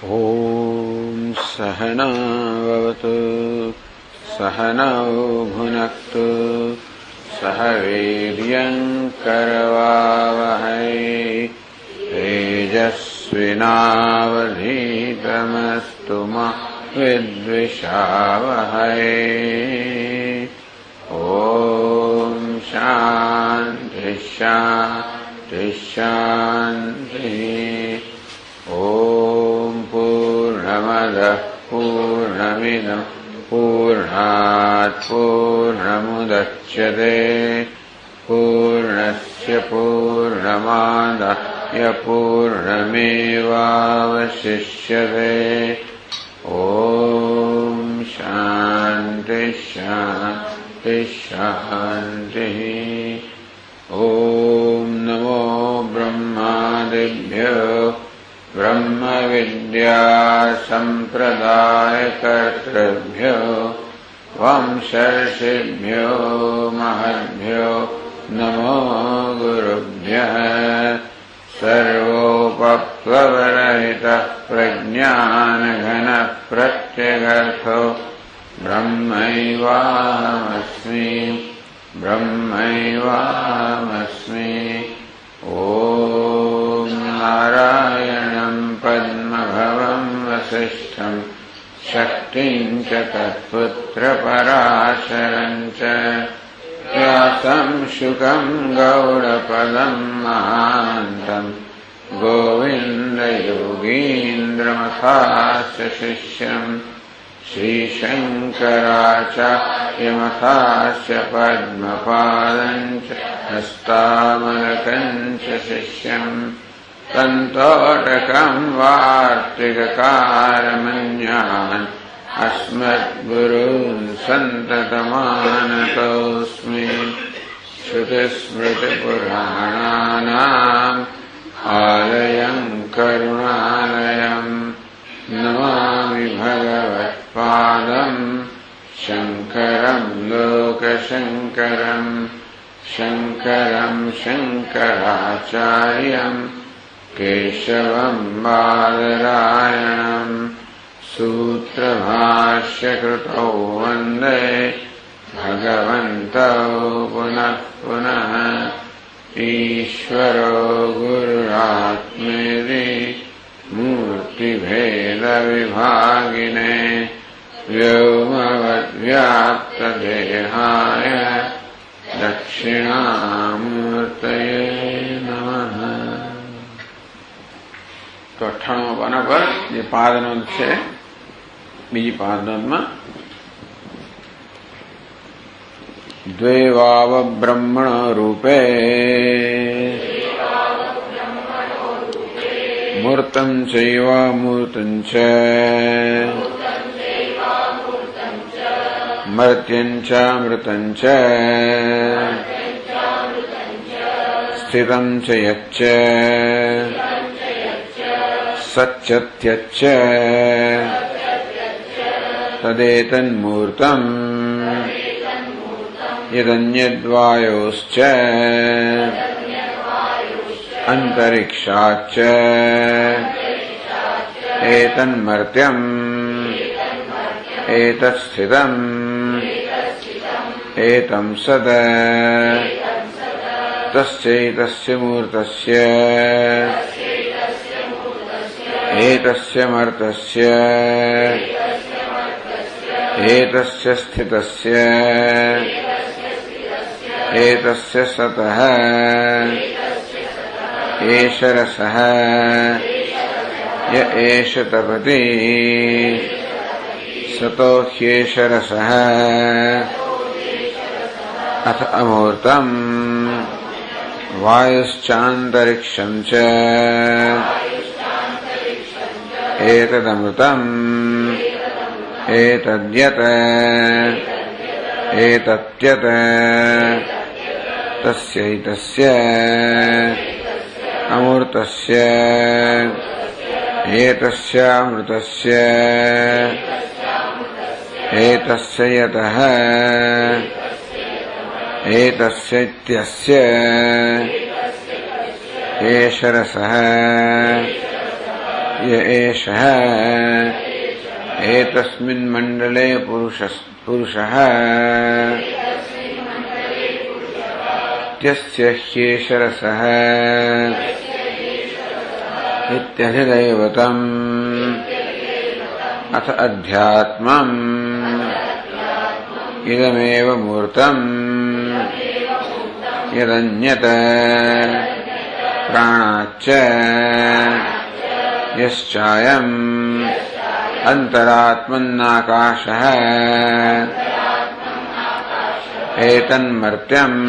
ॐ सहना भवतु सहनौ भुनक्तु सह वीर्यं करवावहै तेजस्विनावधीतमस्तु मा विद्विषावहै। ॐ शान्ति शान्ति शान्तिः। ॐ पूर्णमदः पूर्णमिदं पूर्णात् पूर्णमुदच्यते पूर्णस्य पूर्णमादाय पूर्णमेवावशिष्यते। ॐ शान्ति शान्ति शान्तिः। ॐ नमो ब्रह्मादिभ्यो ब्रह्मविद्या सम्प्रदायकर्तृभ्यो वंशर्षिभ्यो महद्भ्यो नमो गुरुभ्यः। सर्वोपप्लवरहितः प्रज्ञानघनः प्रत्यगर्थो ब्रह्मैवाहमस्मि ब्रह्मैवाहमस्मि। ॐ नारायणं पद्मभवं वसिष्ठं शक्तिं च तत्पुत्रपराशरं च व्यासं शुकं गौडपदं महान्तं गोविन्दयोगीन्द्रमथास्य शिष्यं श्रीशङ्कराचार्यमथास्य पद्मपादं च हस्तामलकं च शिष्यं तन्तोटकं वार्तिककारमन्यान् अस्मद्गुरून् सन्ततमानतोऽस्मि। श्रुतिस्मृतिपुराणानाम् आलयं करुणालयं नमामि भगवत्पादं शङ्करं लोकशङ्करं शङ्करं शङ्कराचार्यं केशवं बादरायणं सूत्रभाष्यकृतौ वन्दे भगवन्तौ पुनः पुनः। ईश्वरो गुरुरात्मेति मूर्तिभेदविभागिने व्योमवद्व्याप्तदेहाय दक्षिणामूर्तये नमः। तो 98 પાના પર જે પાદનોંધ છે, બીજી પાદનોંધમાં દ્વે વાવ બ્રહ્મણ રૂપે મૂર્તં ચૈવ મૂર્તં ચ મર્ત્યં ચ મૃતં ચ સ્થિतं ચ યચ્ચ सच्यत्यच्च तदेतन्मूर्तम् यदन्यद्वायोश्च अन्तरिक्षाच्च एतन्मर्त्यम् एतत्स्थितम् एतं सद तस्यैतस्य मूर्तस्य एतस्य मर्तस्य एतस्य स्थितस्य एतस्य सतः एष रसः य एष तपति सतो ह्येष रसः। अथ अमूर्तम् वायुश्चान्तरिक्षं च एतदमृतम् एतद्यत् एतत्यत् तस्यैतस्य अमूर्तस्य एतस्यामृतस्य एतस्य यतः एतस्यैत्यस्य एष रसः य एषः एतस्मिन् मण्डले पुरुषः इत्यस्य ह्येष रसः इत्यधिदैवतम् अथ अध्यात्मम् इदमेव मूर्तम् यदन्यत् प्राणाच्च यश्चायम् अन्तरात्मन्नाकाशः एतन्मर्त्यम्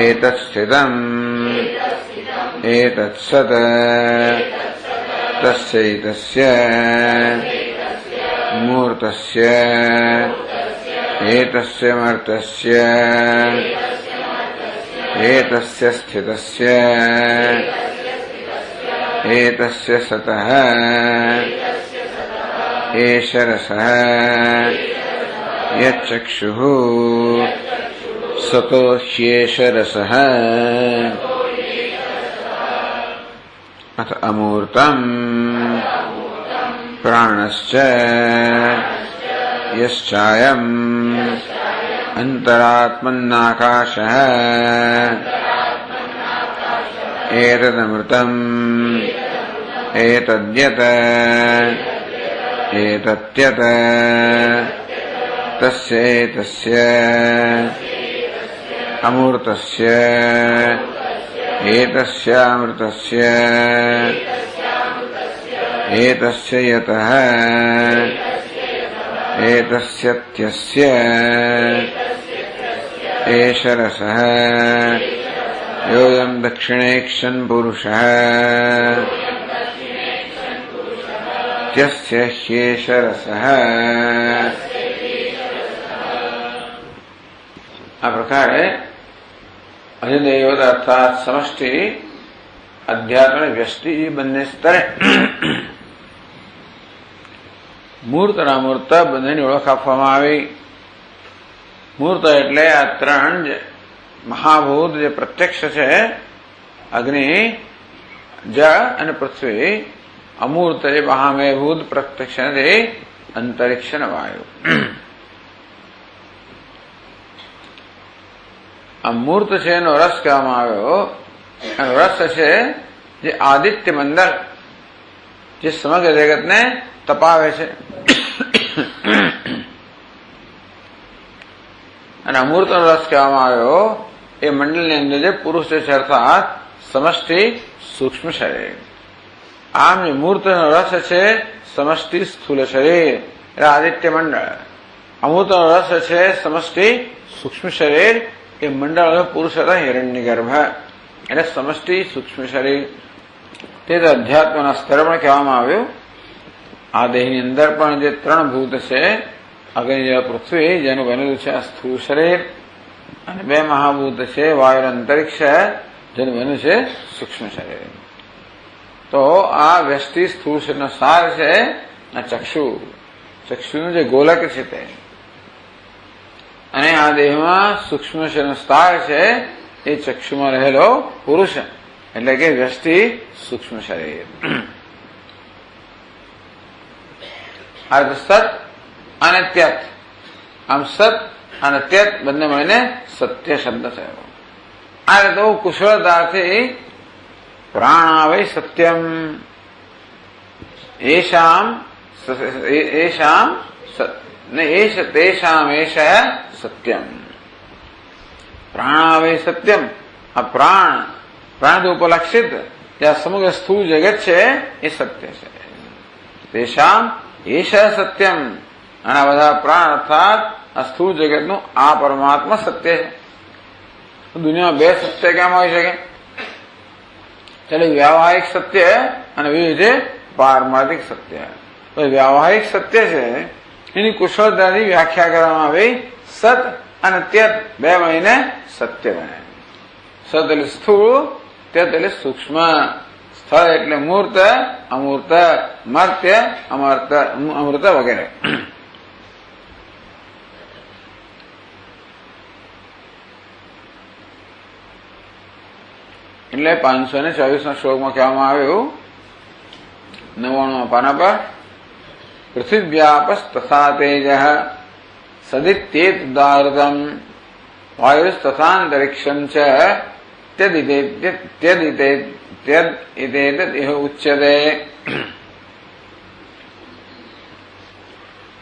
एतत्स्थितम् एतत्सत् तस्यैतस्य मूर्तस्य एतस्य मर्त्यस्य एतस्य स्थितस्य एतस्य सतः एष रसः यच्चक्षुः सतो ह्येष रसः अथ अमूर्तम् प्राणश्च यश्चायम् अन्तरात्मन्नाकाशः एतदमृतम् एतद्यत् एतत्यत् तस्य एतस्य अमूर्तस्य एतस्यामृतस्य एतस्य यतः एतस्यत्यस्य एष रसः योऽयं दक्षिणेक्षन् पुरुषः इत्यस्य ह्येष रसः। આ પ્રકારે અધિદૈવત અર્થાત સમષ્ટિ અધ્યાત્મ અને વ્યષ્ટિ બંને સ્તરે મૂર્ત અને અમૂર્ત બંનેની ઓળખ આપવામાં આવી. મૂર્ત એટલે આ ત્રણ મહાભૂત જે પ્રત્યક્ષ છે, અગ્નિ, જળ અને પૃથ્વી. અમૂર્ત જે મહામેભૂત પ્રત્યક્ષ નથી, અંતરિક્ષ અને વાયુ. આ મૂર્ત છે એનો રસ કહેવામાં આવ્યો. એનો રસ છે જે આદિત્ય મંડળ જે સમગ્ર જગતને તપાવે છે. અને અમૂર્તનો રસ કહેવામાં આવ્યો એ મંડળની અંદર જે પુરુષ છે અર્થાત સમષ્ટિ સૂક્ષ્મ શરીર. આમ જે મૂર્તનો રસ છે સમષ્ટિ સ્થૂલ શરીર એટલે આદિત્ય મંડળ. અમૂર્તનો રસ છે સમષ્ટિ સૂક્ષ્મ શરીર એ મંડળ પુરુષ હતા હિરણ્ય ગર્ભ એટલે સમષ્ટિ સૂક્ષ્મ શરીર. તે અધ્યાત્મના સ્તર પણ કહેવામાં આવ્યું. આ દેહની અંદર પણ જે ત્રણ ભૂત છે, અગ્નિ જળ પૃથ્વી, જેનું બનેલું છે આ સ્થૂળ શરીર, અને બે મહાભૂત છે વાયુ અંતરિક્ષ જેનું બન્યું છે સૂક્ષ્મ શરીર. તો આ વ્યષ્ટિ સ્થૂળ શરીરનો સાર છે આ ચક્ષુ. ચક્ષુનું જે ગોલક છે તે, અને આ દેહમાં સૂક્ષ્મ શરીરનો સાર છે એ ચક્ષુમાં રહેલો પુરુષ એટલે કે વ્યષ્ટિ સૂક્ષ્મ શરીર. આ સત અને ત્યત, આમ સત અને ત્યત બંને મળીને સત્ય શબ્દ થયો. આ રીતે કુશળતાથી પ્રાણાવૈ સત્યમ એશામ તેષામ એષ સત્યમ. પ્રાણાવૈ સત્યમ, આ પ્રાણ ઉપલક્ષિત જે આ સમગ્ર સ્થૂળ જગત છે એ સત્ય છે. તેષામ એષ સત્યમ, અને બધા પ્રાણ અર્થાત આ સ્થૂળ જગતનું આ પરમાત્મા સત્ય છે. દુનિયામાં બે સત્ય કેમ હોઈ શકે? ચાલે વ્યાવહારિક સત્ય અને બીજું છે પારમાર્થિક સત્ય. તો વ્યાવહારિક સત્ય છે એની કુશળતાની વ્યાખ્યા કરવામાં આવી. સત અને ત્યત બે મળીને સત્ય બને. સત એટલે સ્થૂળ, ત્યત એટલે સૂક્ષ્મ. સ્થળ એટલે મૂર્ત, અમૂર્ત, મર્ત્ય, અમૃત વગેરે. એટલે 524 શ્લોકમાં કહેવામાં આવ્યું 99 પાના પર પૃથિવ્યાપસ્તથા તેજઃ સદિત્યેતુદાહૃતમ વાયુस्तथान्तरिक्षं च त्यदितेतत् इह उच्यते।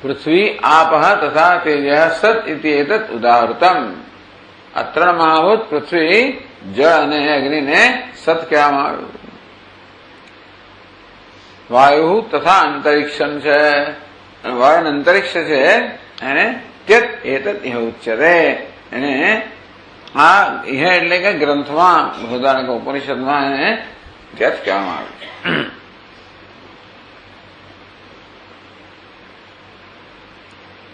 पृथ्वी आपः तथा तेजः सत् इति एतत् उदाहृतम्। આ ત્રણ મહાભૂત પૃથ્વી, જળ અને અગ્નિને સત કહેવામાં આવ્યું. વાયુ તથા અંતરિક્ષમ છે, વાયુ અંતરિક્ષ છે એને ત્યત એતત ઇહ ઉચ્યતે. એને આ ઇહ એટલે કે ગ્રંથમાં બૃહદારણ્યક ઉપનિષદમાં એને ત્યત કહેવામાં આવ્યું.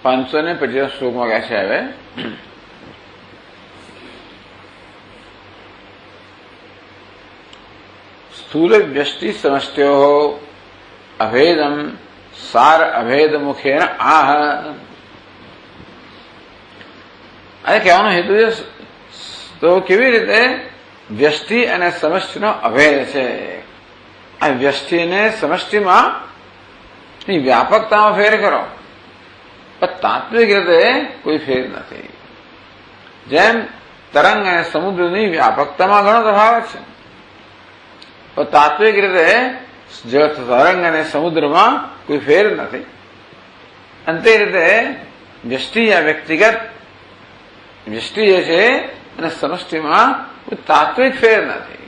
550 શ્લોકમાં કહે છે હવે સ્થૂલ વ્યષ્ટિ સમષ્ટ્યો અભેદમ સાર અભેદ મુખેન આહ. આ કહેવાનો હેતુ છે તો કેવી રીતે વ્યષ્ટિ અને સમષ્ટિનો અભેદ છે. આ વ્યષ્ટિ અને સમષ્ટિમાં વ્યાપકતામાં ફેર કરો, પણ તાત્વિક રીતે કોઈ ફેર નથી. જેમ તરંગ અને સમુદ્રની વ્યાપકતામાં ઘણો તફાવત છે, પણ તાત્વિક રીતે તરંગ અને સમુદ્રમાં કોઈ ફેર નથી. અને તે રીતે વ્યષ્ટિ આ વ્યક્તિગત વ્યષ્ટિ જે છે અને સમષ્ટિમાં કોઈ તાત્વિક ફેર નથી.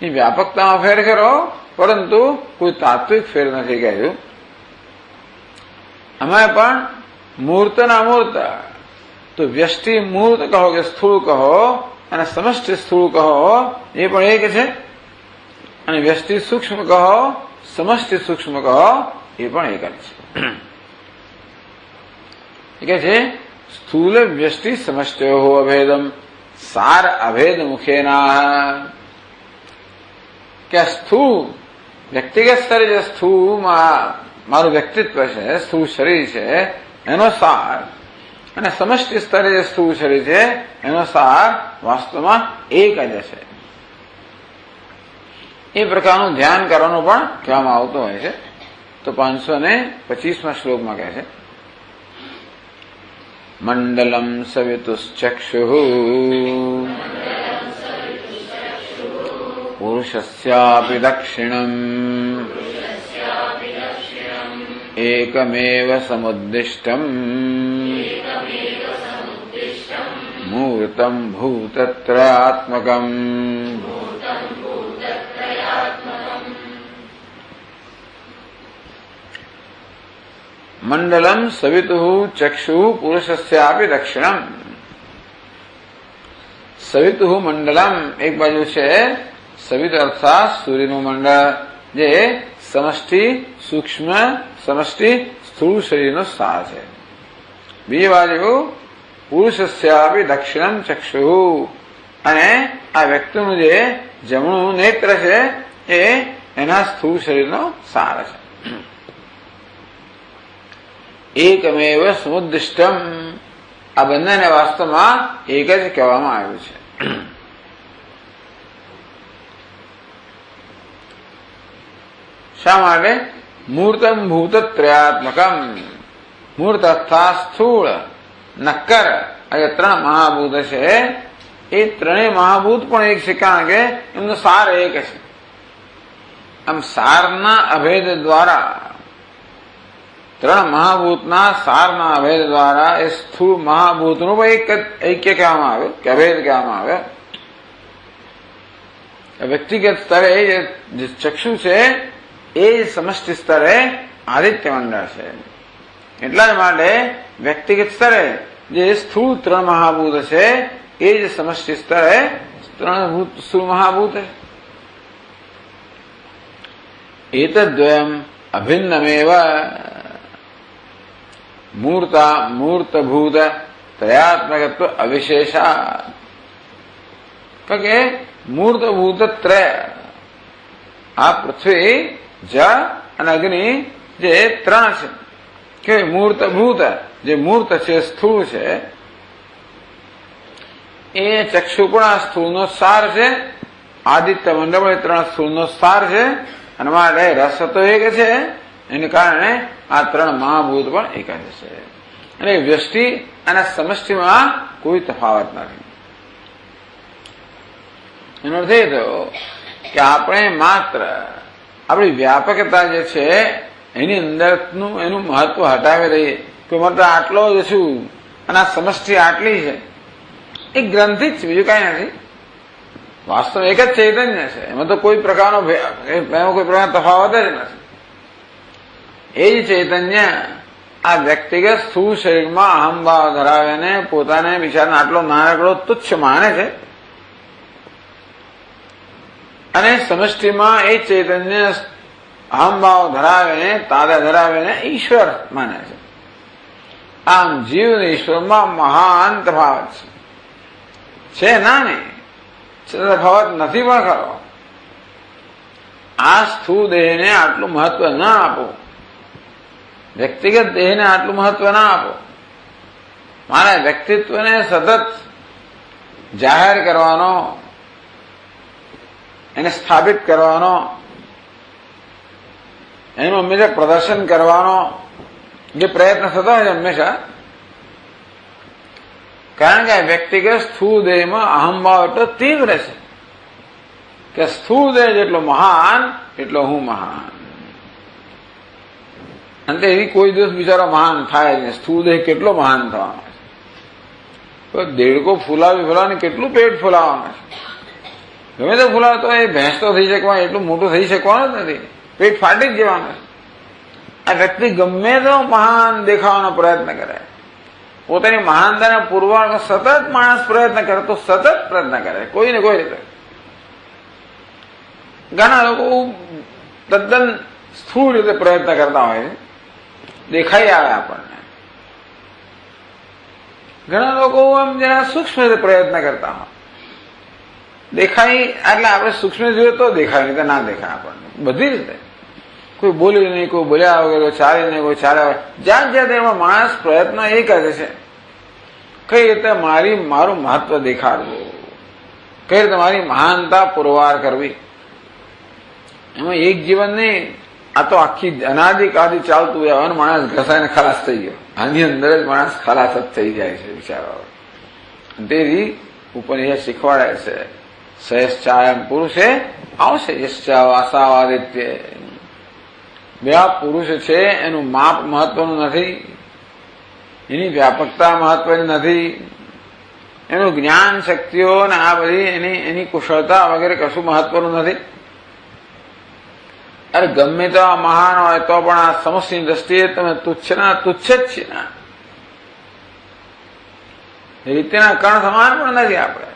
એ વ્યાપકતામાં ફેર કરો પરંતુ કોઈ તાત્વિક ફેર નથી કહ્યું. આમાં પણ મૂર્ત અને અમૂર્ત, તો વ્યષ્ટિ મૂર્ત કહો કે સ્થૂળ કહો અને સમષ્ટિ સ્થૂળ કહો એ પણ એક છે, અને વ્યષ્ટિ સૂક્ષ્મ કહો સમષ્ટિ સૂક્ષ્મ કહો એ પણ એક જ છે. કે છે સ્થૂલ વ્યષ્ટિ સમષ્ટ્યો અભેદમ સાર અભેદ મુખેના. કે સ્થૂળ વ્યક્તિગત સ્તરે જે સ્થૂળ મારું વ્યક્તિત્વ છે, સ્થૂળ શરીર છે એનો સાર, અને સમષ્ટિ સ્તરે જે સ્થૂળ શરીર છે એનો સાર વાસ્તવમાં એક જ છે. એ પ્રકારનું ધ્યાન કરવાનું પણ કહેવામાં આવતું હોય છે. તો 525માં શ્લોકમાં કહે છે મંડલમ સવિતુશ્ચક્ષુઃ પુરુષસ્યાપિ દક્ષિણમ એકમેવ સમુદ્દિષ્ટમ મૂર્તમ ભૂતત્રયાત્મકમ. મંડલમ સવિતુઃ ચક્ષુઃ પુરુષસ્યાપિ દક્ષિણમ. સવિતુઃ મંડલમ એક બાજુ છે સવિત અર્થાત સૂર્યનું મંડળ, જે સમષ્ટિ સૂક્ષ્મ સમષ્ટિ સ્થૂળ શરીરનો સાર છે. બીજી બાજુ પુરુષસ્યાપિ દક્ષિણમ ચક્ષુઃ, અને આ વ્યક્તિનું જે જમણું નેત્ર છે એ એના સ્થૂળ શરીરનો સાર છે. એકમેવ સમુદ્દિષ્ટમ, આ બંનેને વાસ્તવમાં એક જ કહેવામાં આવ્યું છે. શા માટે? મૂર્તમ ભૂતત્રયાત્મકમ. મૂર્ત અર્થાત સ્થૂળ, નક્કર, આ ત્રણ મહાભૂત છે એ ત્રણેય મહાભૂત પણ એક છે, કારણ કે એમનો સાર એક છે. આમ સારના અભેદ દ્વારા, ત્રણ મહાભૂતના સારના અભેદ દ્વારા એ સ્થૂળ મહાભૂતનું પણ એક ઐક્ય કહેવામાં આવે કે અભેદ કહેવામાં આવે. વ્યક્તિગત સ્તરે જે ચક્ષુ છે એ સમષ્ટિ સ્તરે આદિત્ય મંડળ છે. એટલા જ માટે વ્યક્તિગત સ્તરે જે સ્થૂળ ત્રણ મહાભૂત છે એ જ સમષ્ટિ સ્તરે ત્રણ સ્થૂળ મહાભૂત છે. એતદ્વયમ અભિન્નમેવ મૂર્તભૂત ત્રયાત્મકત્વ અવિશેષા. કે મૂર્તભૂત ત્રય, આ પૃથ્વી જળ અને અગ્નિ જે ત્રણ છે, કે મૂર્તભૂત જે મૂર્ત છે સ્થૂળ છે એ ચક્ષુ પણ આ સ્થૂળનો સાર છે, આદિત્ય મંડળ ત્રણ સ્થૂળનો સાર છે, અને માટે રસ તો એક છે, એને કારણે આ ત્રણ મહાભૂત પણ એક જ છે. અને વ્યષ્ટિ અને સમષ્ટિમાં કોઈ તફાવત નથી. એનો અર્થ એ થયો કે આપણે માત્ર આપણી વ્યાપકતા જે છે એની અંદરનું એનું મહત્વ હટાવી દઈએ કે માત્ર આટલો જ છું અને આ સમષ્ટિ આટલી છે, એ ગ્રંથિ જ છે, બીજું કાંઈ નથી. વાસ્તવ એક જ ચૈતન્ય છે, એમાં તો કોઈ પ્રકારનો એમાં કોઈ પ્રકારનો તફાવત જ નથી. એ જ ચૈતન્ય આ વ્યક્તિગત સ્થૂળ શરીરમાં અહમભાવ ધરાવીને પોતાને બિચારાને આટલો નાનકડો તુચ્છ માને છે, અને સમષ્ટિમાં એ ચૈતન્ય અહમભાવ ધરાવીને તાદા ધરાવીને ઈશ્વર માને છે. આમ જીવ અને ઈશ્વરમાં મહાન તફાવત છે ના નહીં, તફાવત નથી પણ ખરો. આ સ્થૂળ દેહને આટલું મહત્વ ના આપો, વ્યક્તિગત દેહને આટલું મહત્વ ના આપો. મારા વ્યક્તિત્વને સતત જાહેર કરવાનો, એને સ્થાપિત કરવાનો, એનું હંમેશા પ્રદર્શન કરવાનો જે પ્રયત્ન થતો હોય છે હંમેશા, કારણ કે વ્યક્તિગત સ્થૂળ દેહમાં અહમભાવ એટલો તીવ્ર છે કે સ્થૂળ દેહ જેટલો મહાન એટલો હું મહાન. અને એવી કોઈ દિવસ બિચારો મહાન થાય નહીં. સ્થૂળ દેહ કેટલો મહાન થવાનો છે, દેડકો ફૂલાવી કેટલું પેટ ફૂલાવાનું છે. ગમે તો ફૂલાવતો એ ભેંસ તો થઈ શકવાનું, એટલું મોટું થઈ શકવાનું જ નથી, પેટ ફાટી જ જવાનું છે. આ વ્યક્તિ ગમે તો મહાન દેખાવાનો પ્રયત્ન કરે, પોતાની મહાનતાના પુરવાર સતત માણસ પ્રયત્ન કરે, તો સતત પ્રયત્ન કરે કોઈ ને કોઈ રીતે. ઘણા લોકો તદ્દન સ્થૂળ રીતે પ્રયત્ન કરતા હોય છે, દેખાઈ આવે આપણને. ઘણા લોકો આમ જરા સૂક્ષ્મ રીતે પ્રયત્ન કરતા હોય, દેખાય એટલે આપણે સૂક્ષ્મ જોઈએ તો દેખાય, નહીં તો ના દેખાય આપણને બધી રીતે. કોઈ બોલી નહીં, કોઈ બોલ્યા વગર, કોઈ ચાલે નહીં, કોઈ ચાલ્યા વગર, જાત જાત એમાં માણસ પ્રયત્ન એ કરે છે કઈ રીતે મારું મહત્વ દેખાડવું, કઈ રીતે મારી મહાનતા પુરવાર કરવી. એમાં એક જીવન નહીં, આ તો આખી અનાદિકાળથી ચાલતું હોય અને માણસ ઘસાઈને ખલાસ થઈ ગયો. આની અંદર જ માણસ ખલાસ જ થઈ જાય છે બિચારો. તેથી ઉપનિષદ શીખવાડે છે સહેશ્ચાયમ પુરુષે આવશે યશ્ચા વાસાવાદિત્ય. બે આ પુરુષ છે એનું માપ મહત્વનું નથી, એની વ્યાપકતા મહત્વની નથી, એનું જ્ઞાન શક્તિઓ ને આ બધી એની કુશળતા વગેરે કશું મહત્વનું નથી. અરે ગમે તો આ મહાન હોય તો પણ આ સમષ્ટિની દ્રષ્ટિએ તમે તુચ્છના તુચ્છ જ છે ને, રીતેના કણ સમાન પણ નથી. આપણે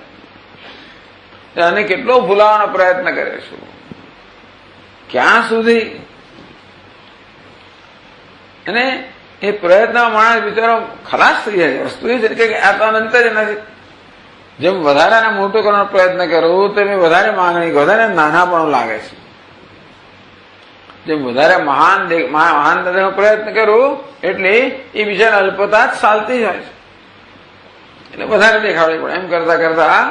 અને કેટલો ભૂલાવાનો પ્રયત્ન કરીશું, ક્યાં સુધી? અને એ પ્રયત્ન માણસ બિચારો ખલાસ થઈ જાય. વસ્તુ એ છે કે આ તો અનંત જ નથી. જેમ વધારે મોટો કરવાનો પ્રયત્ન કરો તેમ વધારે માંગણી, વધારે નાનાપણું લાગે છે. જેમ વધારે મહાન થવાનો પ્રયત્ન કરું એટલે એ બિચારા અલ્પતા જ ચાલતી જ હોય છે, એટલે વધારે દેખાડવી પડે. એમ કરતા કરતા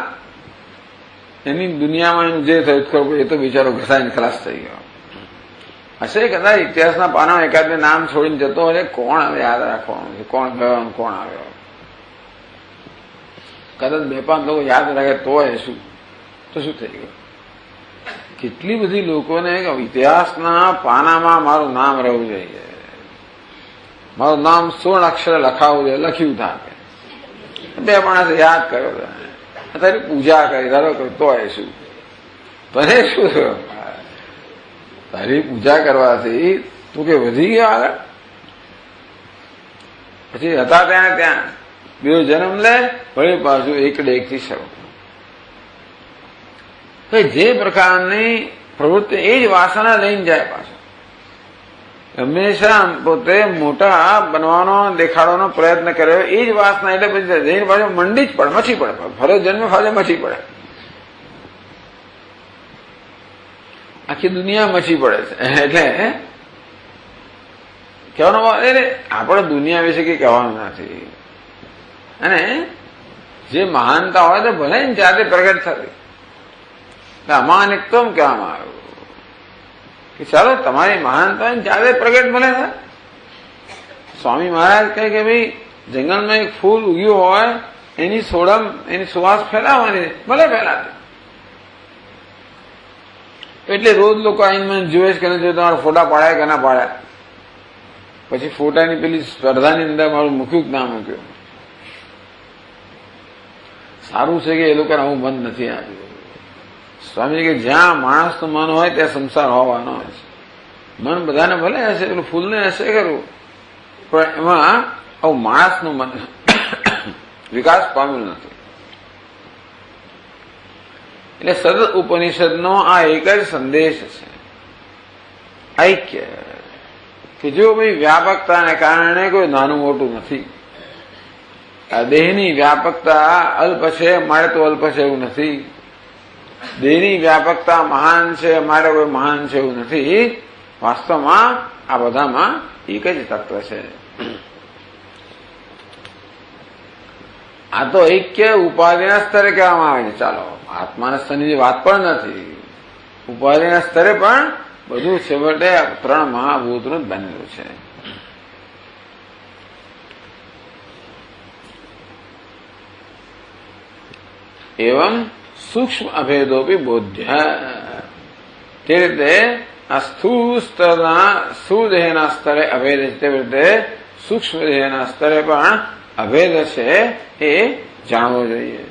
એની દુનિયામાં એનું જે થયું ખબર એ તો બિચારો ઘસાઈને ખલાસ થઈ ગયો હશે. કદાચ ઇતિહાસના પાના એકાદ બે નામ છોડીને જતો હોય, કોણ હવે યાદ રાખવાનું છે, કોણ ગયો કોણ આવ્યો. કદાચ બે પાંચ લોકો યાદ રાખે તો શું થઈ ગયું. કેટલી બધી લોકોને ઇતિહાસના પાનામાં મારું નામ રહેવું જોઈએ, મારું નામ 16 અક્ષરે લખાવવું જોઈએ, લખ્યું થાય. બે માણસે યાદ કર્યો, તારી પૂજા કરી ધારો તો શું તને શું થયું? તારી પૂજા કરવાથી તું કે વધી ગયો આગળ. પછી હતા ત્યાં બીજો જન્મ લે, વળી પાછું એકડે એકથી શરૂ. જે પ્રકારની પ્રવૃત્તિ એ જ વાસના લઈને જાય પાછો. હંમેશા પોતે મોટા બનવાનો દેખાડવાનો પ્રયત્ન કર્યો એ જ વાસના, એટલે પછી જઈને પાછો મંડી જ પડે, મચી પડે, ફરો જન્મ ફાજે મચી પડે. આખી દુનિયા મચી પડે છે. એટલે કહેવાનો આપણે દુનિયા વિશે કઈ કહેવાનું નથી. અને જે મહાનતા હોય તો ભલે ને જાતે પ્રગટ થતી, અમાનિકત્વમ કહેવામાં આવ્યું કે ચાલો તમારી મહાનતા જાતે પ્રગટ ભલે થાય. સ્વામી મહારાજ કહે કે ભાઈ જંગલમાં એક ફૂલ ઉગ્યું હોય એની સોડમ એની સુવાસ ફેલાવવાની ભલે ફેલાતી. એટલે રોજ લોકો આઈને મને જોવે છે કે તમારા ફોટા પાડ્યા કે ના પાડ્યા. પછી ફોટાની પેલી સ્પર્ધાની અંદર મારું મૂક્યું કે ના મૂક્યું. સારું છે કે એ લોકોને આવું મન નથી આપ્યું. સ્વામી કે જ્યાં માણસનું મન હોય ત્યાં સંસાર હોવાનો હોય છે. મન બધાને ભલે હશે, પેલું ફૂલને હશે ખરું, પણ એમાં આવું માણસનું મન વિકાસ પામ્યું નથી. એટલે સદ ઉપનિષદનો આ એક જ સંદેશ છે, ઐક્ય. કે જો ભાઈ વ્યાપકતાને કારણે કોઈ નાનું મોટું નથી. આ દેહની વ્યાપકતા અલ્પ છે મારે તો અલ્પ છે એવું નથી. દેહની વ્યાપકતા મહાન છે મારે કોઈ મહાન છે એવું નથી. વાસ્તવમાં આ બધામાં એક જ તત્વ છે. આ તો ઐક્ય ઉપાધિના સ્તરે કહેવામાં આવે છે. ચાલો આત્માના સ્તરની વાત પણ નથી, ઉપાધિના સ્તરે પણ બધું છેવટે ત્રણ મહાભૂતનું જ બનેલું છે. એવં સૂક્ષ્મ અભેદોપી બોધ્ય. તે રીતે આ સ્થૂળ સ્તરના સ્થૂળ દેહના સ્તરે અભેદ છે, તે રીતે સૂક્ષ્મ દેહના સ્તરે પણ અભેદ છે એ જાણવો જોઈએ.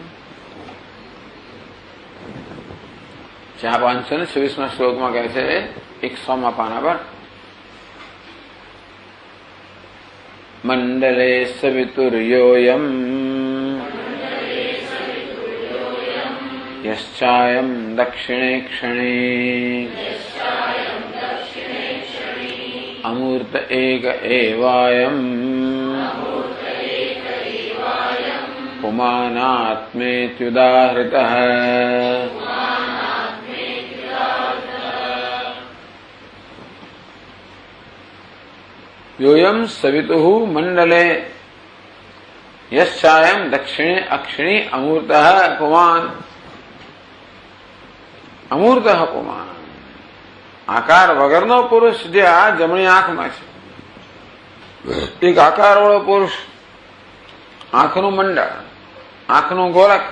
526 શ્લોકમાં કહે છે 100 પાના પર મંડલે સવિતુર્યોયમ યશ્ચાયમ દક્ષિણે ક્ષણે અમૂર્ત એક એવાયમ પુમાનાત્મેત્યુદાહૃતઃ. યોયમ સવિતુઃ મંડલે યશ્ચાયમ દક્ષિણે અક્ષિણી અમૂર્તઃ પુમાન. અમૂર્ત પુમાન આકાર વગરનો પુરુષ જે આ જમણી આંખમાં છે, એક આકાર વાળો પુરુષ, આંખનું મંડળ, આંખનું ગોળક,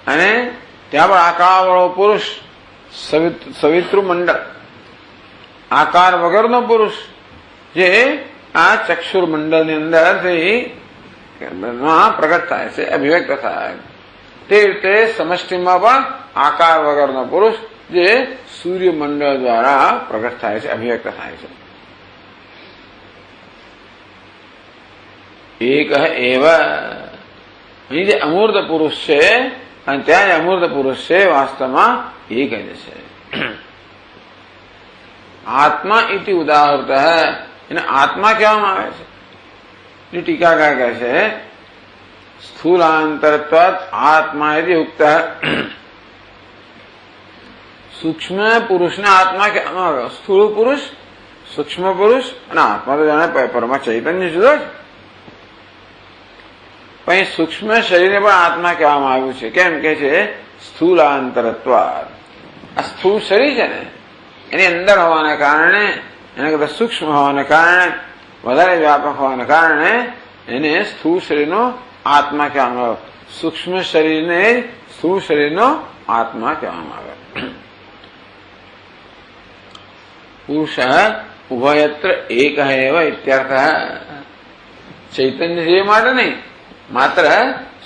અને ત્યાં પણ આકાર વાળો પુરુષ સવિતૃ મંડળ. આકાર વગરનો પુરુષ જે આ ચક્ષુર મંડળની અંદરથી પ્રગટ થાય છે, અભિવ્યક્ત થાય. તે રીતે સમષ્ટિમાં પણ આકાર વગરનો પુરુષ જે સૂર્યમંડળ દ્વારા પ્રગટ થાય છે, અભિવ્યક્ત થાય છે. એક એવા અહીં જે અમૂર્ત પુરુષ છે અને ત્યાં અમૂર્ત પુરુષ છે, વાસ્તવમાં એક જ છે. આત્મા ઇતિ ઉદાહૃત એને આત્મા કહેવામાં આવે છે. એ ટીકાકાર કહે છે સ્થૂલાંતરત્વાત આત્મા ઇતિ ઉક્ત. સૂક્ષ્મ પુરુષને આત્મા કહેવામાં આવે. સ્થૂળ પુરુષ, સૂક્ષ્મ પુરુષ અને આત્મા તો જાણે પરમા ચૈતન્ય જુદો છે. પણ સૂક્ષ્મ શરીરને પણ આત્મા કહેવામાં આવ્યું છે. કેમ કે છે સ્થૂલાંતરત્વાત. આ સ્થૂળ શરીર છે ને એની અંદર હોવાને કારણે, એના કરતા સૂક્ષ્મ હોવાને કારણે, વધારે વ્યાપક હોવાને કારણે એને સ્થૂળ શરીરનો આત્મા કહેવામાં આવે. સૂક્ષ્મ શરીરને સ્થૂળ શરીરનો આત્મા કહેવામાં આવે. પુરુષ ઉભયત્ર એક એવ ઇત્યર્થ. ચૈતન્ય જે માટે નહીં, માત્ર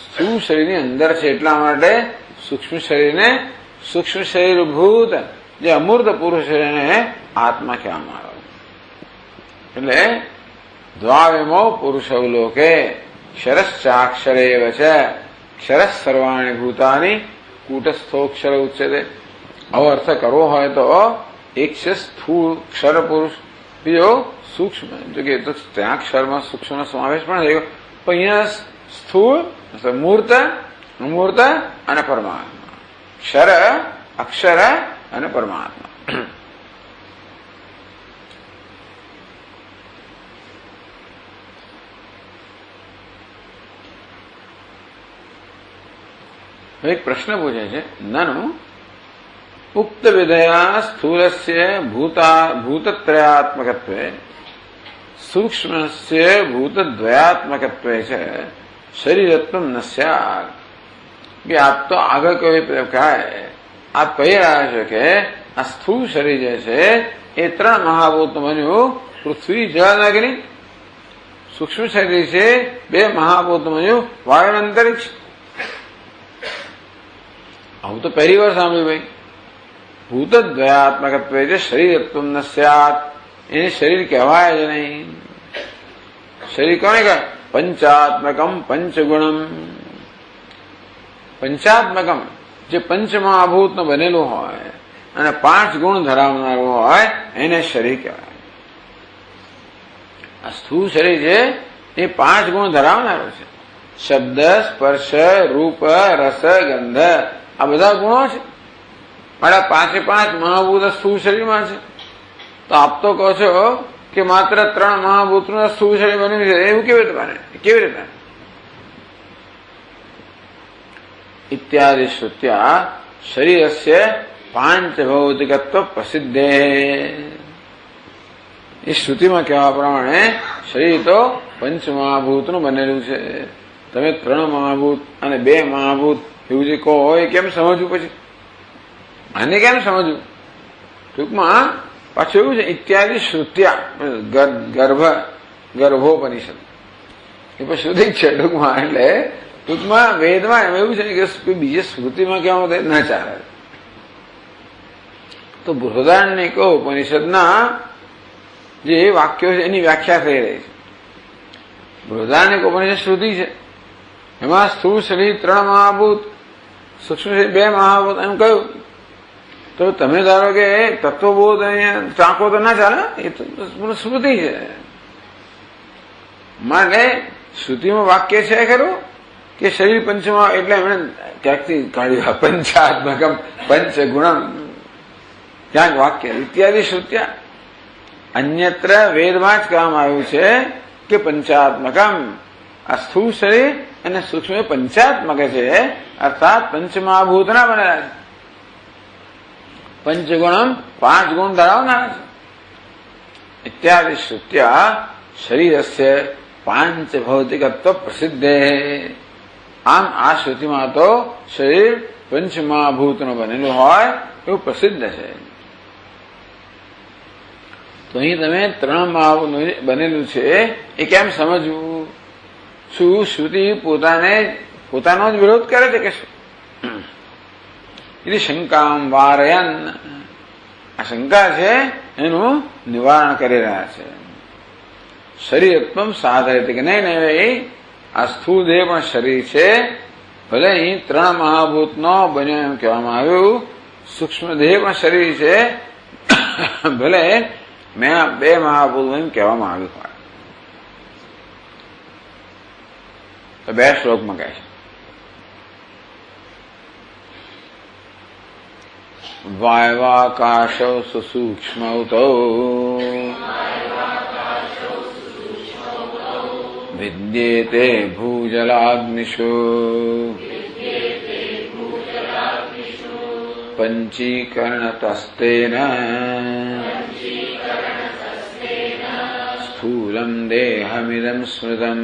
સ્થૂળ શરીરની અંદર છે એટલા માટે સૂક્ષ્મ શરીરને સૂક્ષ્મ શરીરભૂત જે અમૂર્ત પુરુષ છે એને આત્મા કહેવામાં આવે. એટલે દ્વાવેમો પુરુષવલોકે ક્ષરશ્ચાક્ષરેવ છે ક્ષરસ સર્વાણી ભૂતાની કૂટસ્થોક્ષર ઉચ્યતે. આવો અર્થ કરવો હોય તો એક છે સ્થૂળ ક્ષર પુરુષ, બીજો સૂક્ષ્મ. જો કે તો ત્યાં ક્ષરમાં સૂક્ષ્મનો સમાવેશ પણ થયો, પણ અહીંયા સ્થૂળ, મૂર્ત, અમૂર્ત અને પરમાત્મા. ક્ષર, અક્ષર અને પરમાત્મા. એક પ્રશ્ન પૂછે છે, નાનું उक्त विधया स्थूलस्य भूतत्रयात्मकत्वे सूक्ष्मस्य भूतद्वयात्मकत्वे च शरीरत्व न स्यात्। कि आप तो आगे कोई कहा है, आप कही रहा है कि आ स्थूल शरीर जैसे ये त्रण महाभूत बन्યું पृथ्वी जल अग्नि, सूक्ष्म शरीर से बे महाभूत बन्યું वायु अंतरिक्ष। હું તો પહેલી વાર સાંભળ્યું ભાઈ, ભૂતદ્વયાત્મકત્વે જે શરીરત્વ ન સ્યાત, એને શરીર કહેવાય જ નહીં. શરીર કોને કહે? પંચાત્મકમ પંચગુણમ. પંચાત્મકમ જે પંચમહાભૂત બનેલું હોય અને 5 ગુણ ધરાવનારું હોય એને શરીર કહેવાય. આ સ્થૂળ શરીર છે એ 5 ગુણ ધરાવનારું છે. શબ્દ, સ્પર્શ, રૂપ, રસ, ગંધ, આ બધા ગુણો છે. મારા 5 મહાભૂત સ્થૂળ શરીરમાં છે. તો આપ તો કહો છો કે માત્ર 3 મહાભૂતનું સ્થૂળ શરીર બન્યું છે, એવું કેવી રીતે બને? કેવી રીતે? इत्यादि श्रुत्या शरीरस्य પાંચભૌતિકત્વ પ્રસિદ્ધે. એ શ્રુતિમાં કહેવા પ્રમાણે શરીર તો પંચમહાભૂતનું બનેલું છે. તમે 3 મહાભૂત અને 2 મહાભૂત એવું જે કહો એ કેમ સમજવું? પછી આને કેમ સમજવું? ટૂંકમાં પાછું એવું છે, ઇત્યાદિ શ્રુત્યા ગર્ભોપનિષદ એ પણ શ્રુતિ જ છે ટૂંકમાં. એટલે ટૂંકમાં વેદમાં એવું છે કે બીજે સ્મૃતિમાં કહેવામાં ના ચાલે. તો બૃહદારણ્યક ઉપનિષદના જે વાક્યો છે એની વ્યાખ્યા થઈ રહી છે. બૃહદારણ્યક ઉપનિષદ શ્રુતિ છે, એમાં સ્થૂળ શરીર 3 મહાભૂત, સૂક્ષ્મ શરીર 2 મહાભૂત એમ કહ્યું. તો તમે ધારો કે તત્વબોધ અહીંયા ચાંકો તો ના ચાલે, એ તો સ્મૃતિ છે. માટે શ્રુતિમાં વાક્ય છે ખરું કે શરીર પંચમાં, એટલે એમણે ક્યાંકથી કાઢ્યું પંચાત્મકમ પંચગુણમ, ક્યાંક વાક્ય ઇત્યાદિ શ્રુત્યા. અન્યત્ર વેદમાં જ કહેવામાં આવ્યું છે કે પંચાત્મકમ, આ સ્થૂળ શરીર અને સૂક્ષ્મ પંચાત્મક છે, અર્થાત પંચમહાભૂતના બનેલા છે. પંચગુણમ 5 ગુણ ધરાવનારા છે. ઇત્યાદિ શ્રુત્યા શરીરસ્ય પાંચભૌતિકત્વ પ્રસિદ્ધે. આમ આ શ્રુતિમાં તો શરીર પંચમહાભૂતનું બનેલું હોય એવું પ્રસિદ્ધ છે. તો અહીં તમે 3 મહાભૂતનું બનેલું છે એ કેમ સમજવું? શું શ્રુતિ પોતાનો જ વિરોધ કરે છે કે શું? એટલે શંકામ વારયન, આ શંકા છે એનું નિવારણ કરી રહ્યા છે. શરીરત્વ સાધયતે કે નહીં નહીં, આ સ્થૂળ દેહ પણ શરીર છે. ભલે અહીં 3 મહાભૂતનો બન્યો એમ કહેવામાં આવ્યું, સૂક્ષ્મ દેહ પણ શરીર છે, ભલે મેં 2 મહાભૂત એમ કહેવામાં આવ્યું હોય. તો 2 શ્લોકમાં કહે છે, વાયવાકાશો સુસૂક્ષ્મૌતો વિદ્યેતે ભૂજલાગ્નિષુ પંચીકરણતસ્તેન સ્થૂલમ દેહમિદં સ્મૃતમ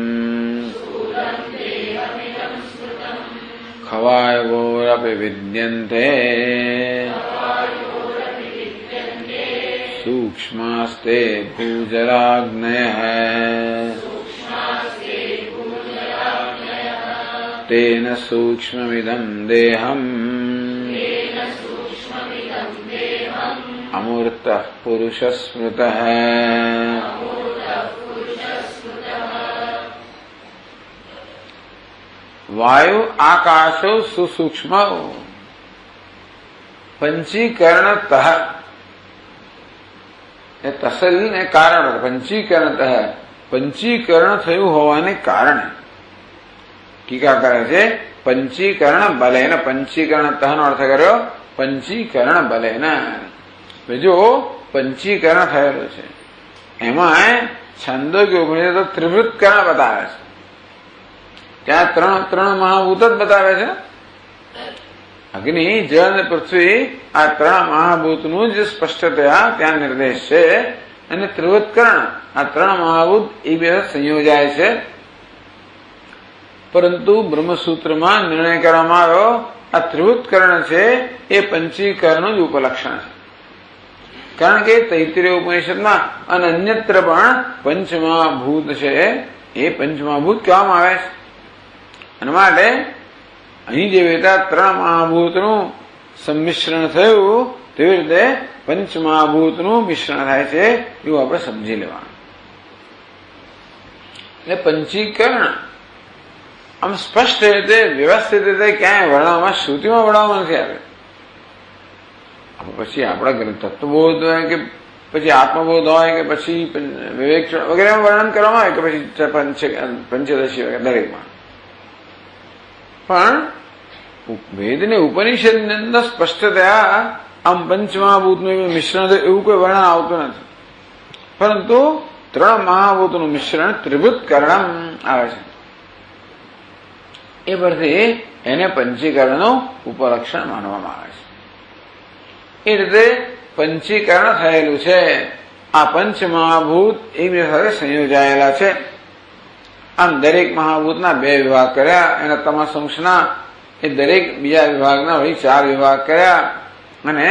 ખવાયવોરપી વિદ્યન્તે સૂક્ષ્માસ્તે ભૂજલાગ્નયઃ તેન સૂક્ષ્મમિદં દેહમ અમૂર્તઃ પુરુષ સ્મૃતઃ. વાયુ આકાશો સુસૂક્ષ્મ પંચીકરણતઃ, એ તસલ ને કારણ, પંચીકરણતઃ પંચીકરણ થયું હોવાને કારણે. ટીકા કરે છે પંચીકરણ બલેન, પંચીકરણતઃ નો અર્થ કર્યો પંચીકરણ બલેન. જો પંચીકરણ થયેલું છે એમાં છંદોગ્ય ઉપનિષદ તો ત્રિવૃત્કરણ બતાવે છે. ત્યાં 3 મહાભૂત જ બતાવે છે. અગ્નિ, જળ અને પૃથ્વી આ ત્રણ મહાભૂતનું જ સ્પષ્ટતયા ત્યાં નિર્દેશ છે. અને ત્રિવત્કરણ આ ત્રણ મહાભૂત એ બે સંયોજાય છે. પરંતુ બ્રહ્મસૂત્રમાં નિર્ણય કરવામાં આવ્યો આ ત્રિવત્કરણ છે એ પંચીકરણ જ ઉપલક્ષણ છે. કારણ કે તૈત્તિરીય ઉપનિષદમાં અને અન્યત્ર પણ પંચમહાભૂત છે એ પંચમહાભૂત કહેવામાં આવે છે. અને માટે અહીં જે વેતા ત્રણ મહાભૂતનું સંમિશ્રણ થયું તેવી રીતે પંચમહાભૂતનું મિશ્રણ થાય છે એવું આપણે સમજી લેવાનું. એટલે પંચીકરણ આમ સ્પષ્ટ રીતે વ્યવસ્થિત રીતે ક્યાંય વર્ણવવામાં શ્રુતિમાં વર્ણવવામાં નથી આવે. પછી આપણા ગ્રંથ તત્વબોધ હોય કે પછી આત્મબોધ હોય કે પછી વિવેક વગેરેમાં વર્ણન કરવામાં આવે કે પછી પંચદશી વગેરે દરેકમાં. પણ વેદને ઉપનિષદની અંદર સ્પષ્ટતયા આમ પંચમહાભૂતનું મિશ્રણ એવું કોઈ વર્ણન આવતું નથી. પરંતુ ત્રણ મહાભૂતનું મિશ્રણ ત્રિભુતકરણ આવે છે. એ પરથી એને પંચીકરણનું ઉપલક્ષણ માનવામાં આવે છે. એ રીતે પંચીકરણ થયેલું છે. આ પંચ મહાભૂત એકબીજા સાથે સંયોજાયેલા છે. આમ દરેક મહાભૂતના બે વિભાગ કર્યા. એના તમાસંશના એ દરેક બીજા વિભાગના વળી 4 વિભાગ કર્યા. અને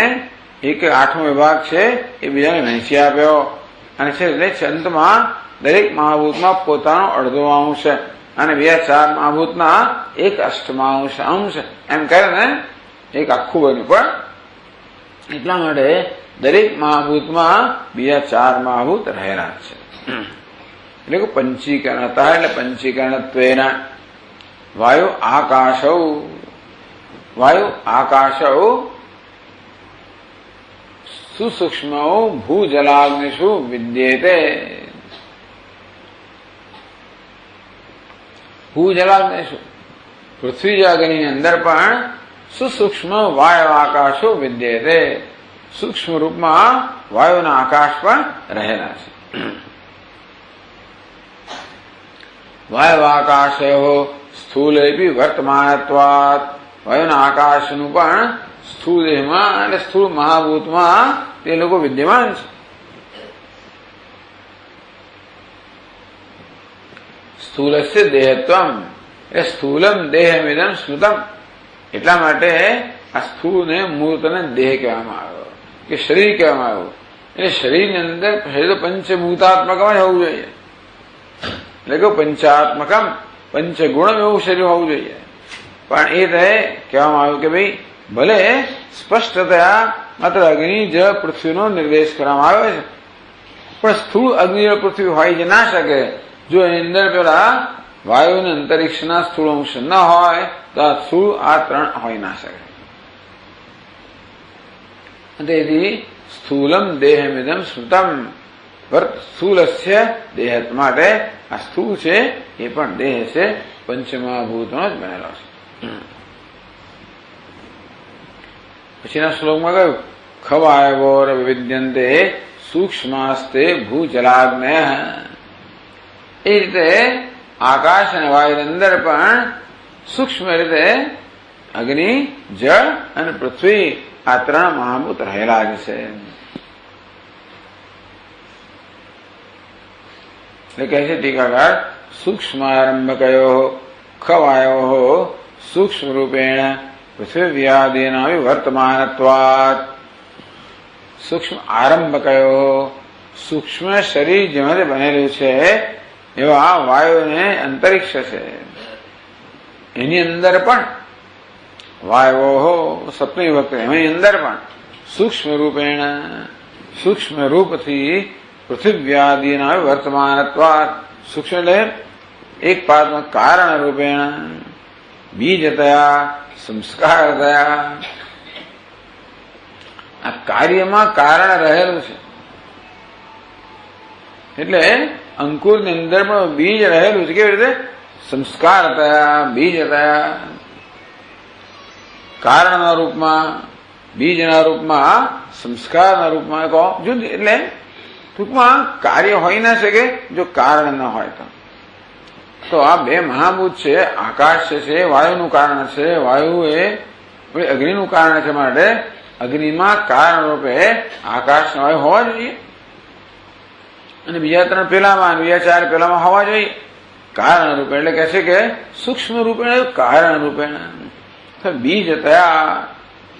એક 8મો વિભાગ છે એ બીજાને વહેંચી આપ્યો. અને છે એટલે અંતમાં દરેક મહાભૂતમાં પોતાનો અડધો અંશ અને બીજા 4 મહાભૂતના 1/8 અંશ એમ કરે ને એક આખું બન્યું. પણ એટલા માટે દરેક મહાભૂતમાં બીજા 4 મહાભૂત રહેલા છે. એટલે કે પંચીકરણ હતા. એટલે પંચીકરણત્વેના વાયુ આકાશૌ સુસૂક્ષ્મ ભૂજલાગ્નિષુ વિદ્યેતે. ભૂજલાગ્નિષુ પૃથ્વી જળની અંદર પણ સુસૂક્ષ્મ વાયુ આકાશો વિદ્યેતે. સૂક્ષ્મ રૂપમાં વાયુના આકાશ પણ રહેલા છે. વાયુ આકાશયો સ્થૂલેપી વર્તમાનત્વાત. વાયુના આકાશનું પણ સ્થૂળ દેહમાં અને સ્થૂળ મહાભૂતમાં તે લોકો વિદ્યમાન છે. સ્થૂલસ્ય દેહત્વમ એટલે સ્થૂલમ દેહમિદમ સ્મૃતમ. એટલા માટે આ સ્થૂળને મૂર્તને દેહ કહેવામાં આવ્યો કે શરીર કહેવામાં આવ્યું. એટલે શરીરની અંદર શરીર પંચભૂતાત્મકમ જ હોવું જોઈએ. એટલે કે પંચાત્મકમ પંચગુણમ એવું શરીર હોવું જોઈએ. પણ એ રહે કહેવામાં આવ્યું કે ભાઈ ભલે સ્પષ્ટતયા માત્ર અગ્નિ જળ પૃથ્વીનો નિર્દેશ કરવામાં આવ્યો છે. પણ સ્થૂળ અગ્નિ જળ પૃથ્વી હોય જ ના શકે જો એની અંદર પેલા વાયુ અને અંતરિક્ષના સ્થૂળ અંશ ન હોય તો આ સ્થૂળ આ 3 હોય ના શકે. તેથી સ્થૂલમ દેહમિદમ સ્મૃતમ વર્ત સ્થૂલસ્ય દેહ. માટે આ સ્થૂળ છે એ પણ દેહ છે પંચમહાભૂતનો જ બનેલો છે. પછીના શ્લોકમાં કહ્યું ખવાયવોર વિવિધ્યંતે સૂક્ષ્માસ્તે ભૂજલાગ્નય. એ રીતે આકાશ અને વાયુની અંદર પણ સૂક્ષ્મ રીતે અગ્નિ, જળ અને પૃથ્વી આ 3 મહાભૂત રહેલા જ છે. એટલે કહે છે ટીકાકાર સૂક્ષ્મારંભકયો ખવાયો સૂક્ષ્મ રૂપેણ પૃથ્વ્યાદીના વર્તમાનત્વાત. સૂક્ષ્મ આરંભકયો સૂક્ષ્મ શરીર જેમાંથી બનેલું છે એવા વાયુને અંતરિક્ષ છે. એની અંદર પણ વાયવો સપ્તમી વખત એની અંદર પણ સૂક્ષ્મ રૂપેણ સૂક્ષ્મ રૂપથી પૃથ્વ્યાદીના વર્તમાનત્વાત. સૂક્ષ્મ એટલે એક પાદમાં કારણ રૂપેણ બીજતયા સંસ્કારતયા. આ કાર્યમાં કારણ રહેલું છે. એટલે અંકુરની અંદર પણ બીજ રહેલું છે. કેવી રીતે? સંસ્કાર થયા, બીજ થયા. કારણના રૂપમાં, બીજના રૂપમાં, સંસ્કારના રૂપમાં કહો જુદી. એટલે ટૂંકમાં કાર્ય હોય ના શકે જો કારણ ન હોય તો આ 2 મહાભૂત છે. આકાશ છે વાયુનું કારણ છે. વાયુ એ અગ્નિનું કારણ છે માટે અગ્નિમાં કારણ રૂપે આકાશ વાયુ હોવા જોઈએ, અને બીજા 3 પેલામાં, બીજા 4 પેલામાં હોવા જોઈએ કારણ રૂપે. એટલે કે છે કે સૂક્ષ્મ રૂપે કારણ રૂપે બીજ થયા,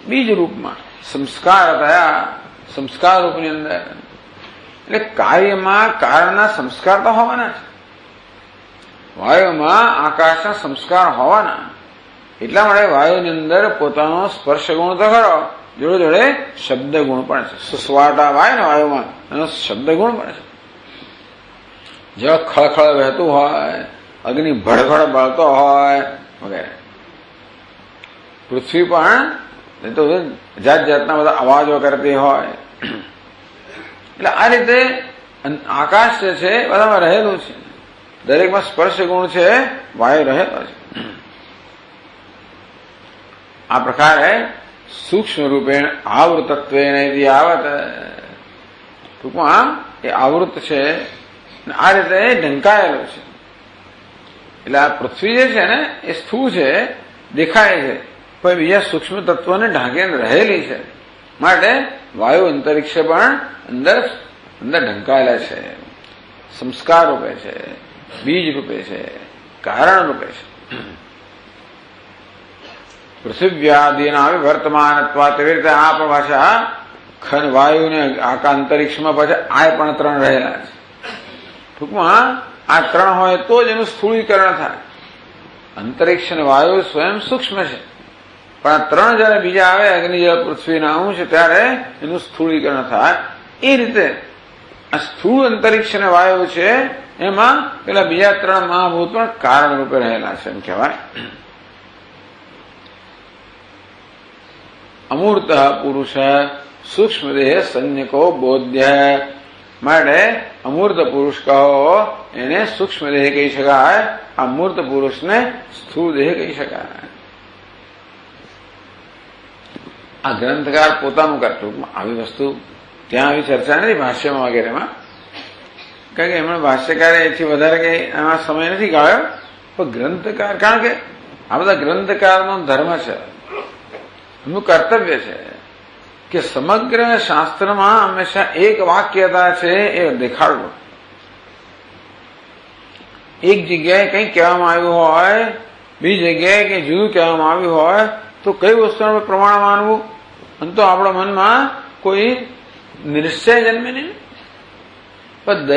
બીજ રૂપમાં સંસ્કાર થયા, સંસ્કાર રૂપની અંદર. એટલે કાર્યમાં કારણના સંસ્કાર તો હોવાના છે, વાયુમાં આકાશના સંસ્કાર હોવાના. એટલા માટે વાયુની અંદર પોતાનો સ્પર્શ ગુણ તો ખરો, જોડે જોડે શબ્દ ગુણ પણ છે. સુસવાટા વાય ને વાયુમાં એનો શબ્દ ગુણ પણ છે. જ્યાં ખળખળ વહેતું હોય, અગ્નિ ભડભડ બળતો હોય વગેરે. પૃથ્વી પણ તો જાત જાતના બધા અવાજો કરતી હોય. એટલે આ રીતે આકાશ જે છે બધામાં રહેલું છે, દરેકમાં સ્પર્શ ગુણ છે, વાયુ રહેલો છે. આ પ્રકારે સૂક્ષ્મ રૂપેણ આવૃતત્વેન આવત, ટૂંકમાં એ આવૃત છે, આ રીતે ઢંકાયેલું છે. એટલે આ પૃથ્વી જે છે ને એ સ્થૂળ છે, દેખાય છે, પણ બીજા સૂક્ષ્મ તત્વોને ઢાંકીને રહેલી છે. માટે વાયુ અંતરિક્ષ પણ અંદર અંદર ઢંકાયેલા છે, સંસ્કાર રૂપે છે, બીજ રૂપે છે, કારણ રૂપે છે. પૃથિવ્યાદિના વર્તમાનત્વા, તેવી રીતે આ પણ પાછા ખન વાયુ ને આકા અંતરિક્ષમાં પાછા આ પણ 3 રહેલા છે. ટૂંકમાં આ 3 હોય તો જ એનું સ્થૂળીકરણ થાય. અંતરિક્ષ અને વાયુ સ્વયં સૂક્ષ્મ છે, પણ આ 3 જયારે બીજા આવે, અગ્નિ જળ પૃથ્વીના અંશ, ત્યારે એનું સ્થૂળીકરણ થાય. એ રીતે આ સ્થૂળ અંતરિક્ષ અને વાયુ છે, એમાં પેલા બીજા 3 મહાભૂત પણ કારણ રૂપે રહેલા છે એમ કહેવાય. અમૂર્ત પુરુષ સૂક્ષ્મ દેહ સંજ્ઞકો બોધ્ય, માટે અમૂર્ત પુરુષ કહો એને સૂક્ષ્મ દેહ કહી શકાય, આ મૂર્ત પુરુષને સ્થૂળ દેહ કહી શકાય. આ ગ્રંથકાર પોતાનું કરતું, આવી વસ્તુ ત્યાં આવી ચર્ચા નથી ભાષ્યમાં વગેરેમાં, કારણ કે એમણે ભાષ્યકારે એથી વધારે કઈ એમાં સમય નથી ગાળ્યો. પણ ગ્રંથકાર, કારણ કે આ બધા ગ્રંથકારનો ધર્મ છે, એમનું કર્તવ્ય છે કે સમગ્ર શાસ્ત્રમાં હંમેશા એક વાક્યતા છે એ દેખાડવું. એક જગ્યાએ કંઈક કહેવામાં આવ્યું હોય, બીજી જગ્યાએ કંઈ જુદું કહેવામાં આવ્યું હોય, તો કઈ વસ્તુનું પ્રમાણ માનવું? અને તો આપણા મનમાં કોઈ નિશ્ચય જન્મે નહીં, પણ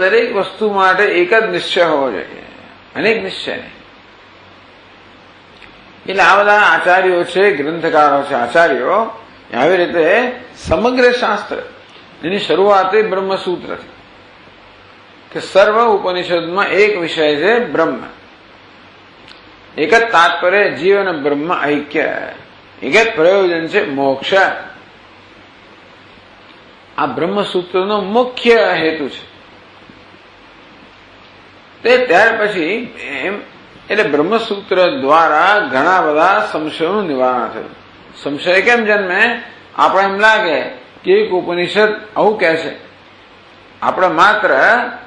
દરેક વસ્તુ માટે એક જ નિશ્ચય હોવો જોઈએ, અનેક નિશ્ચય નહીં. એટલે આ બધા આચાર્યો છે, ગ્રંથકારો છે, આચાર્યો આવી રીતે સમગ્ર શાસ્ત્ર એની શરૂઆત બ્રહ્મસૂત્રથી, કે સર્વ ઉપનિષદમાં એક વિષય છે બ્રહ્મ, એક જ તાત્પર્ય જીવ અને બ્રહ્મ ઐક્ય, એક જ પ્રયોજન છે મોક્ષ. આ બ્રહ્મસૂત્રનો મુખ્ય હેતુ છે. તે ત્યાર પછી એમ, એટલે બ્રહ્મસૂત્ર દ્વારા ઘણા બધા સંશયોનું નિવારણ થયું. સંશય કેમ જન્મે? આપણે એમ લાગે કે એક ઉપનિષદ આવું કહે છે, આપણે માત્ર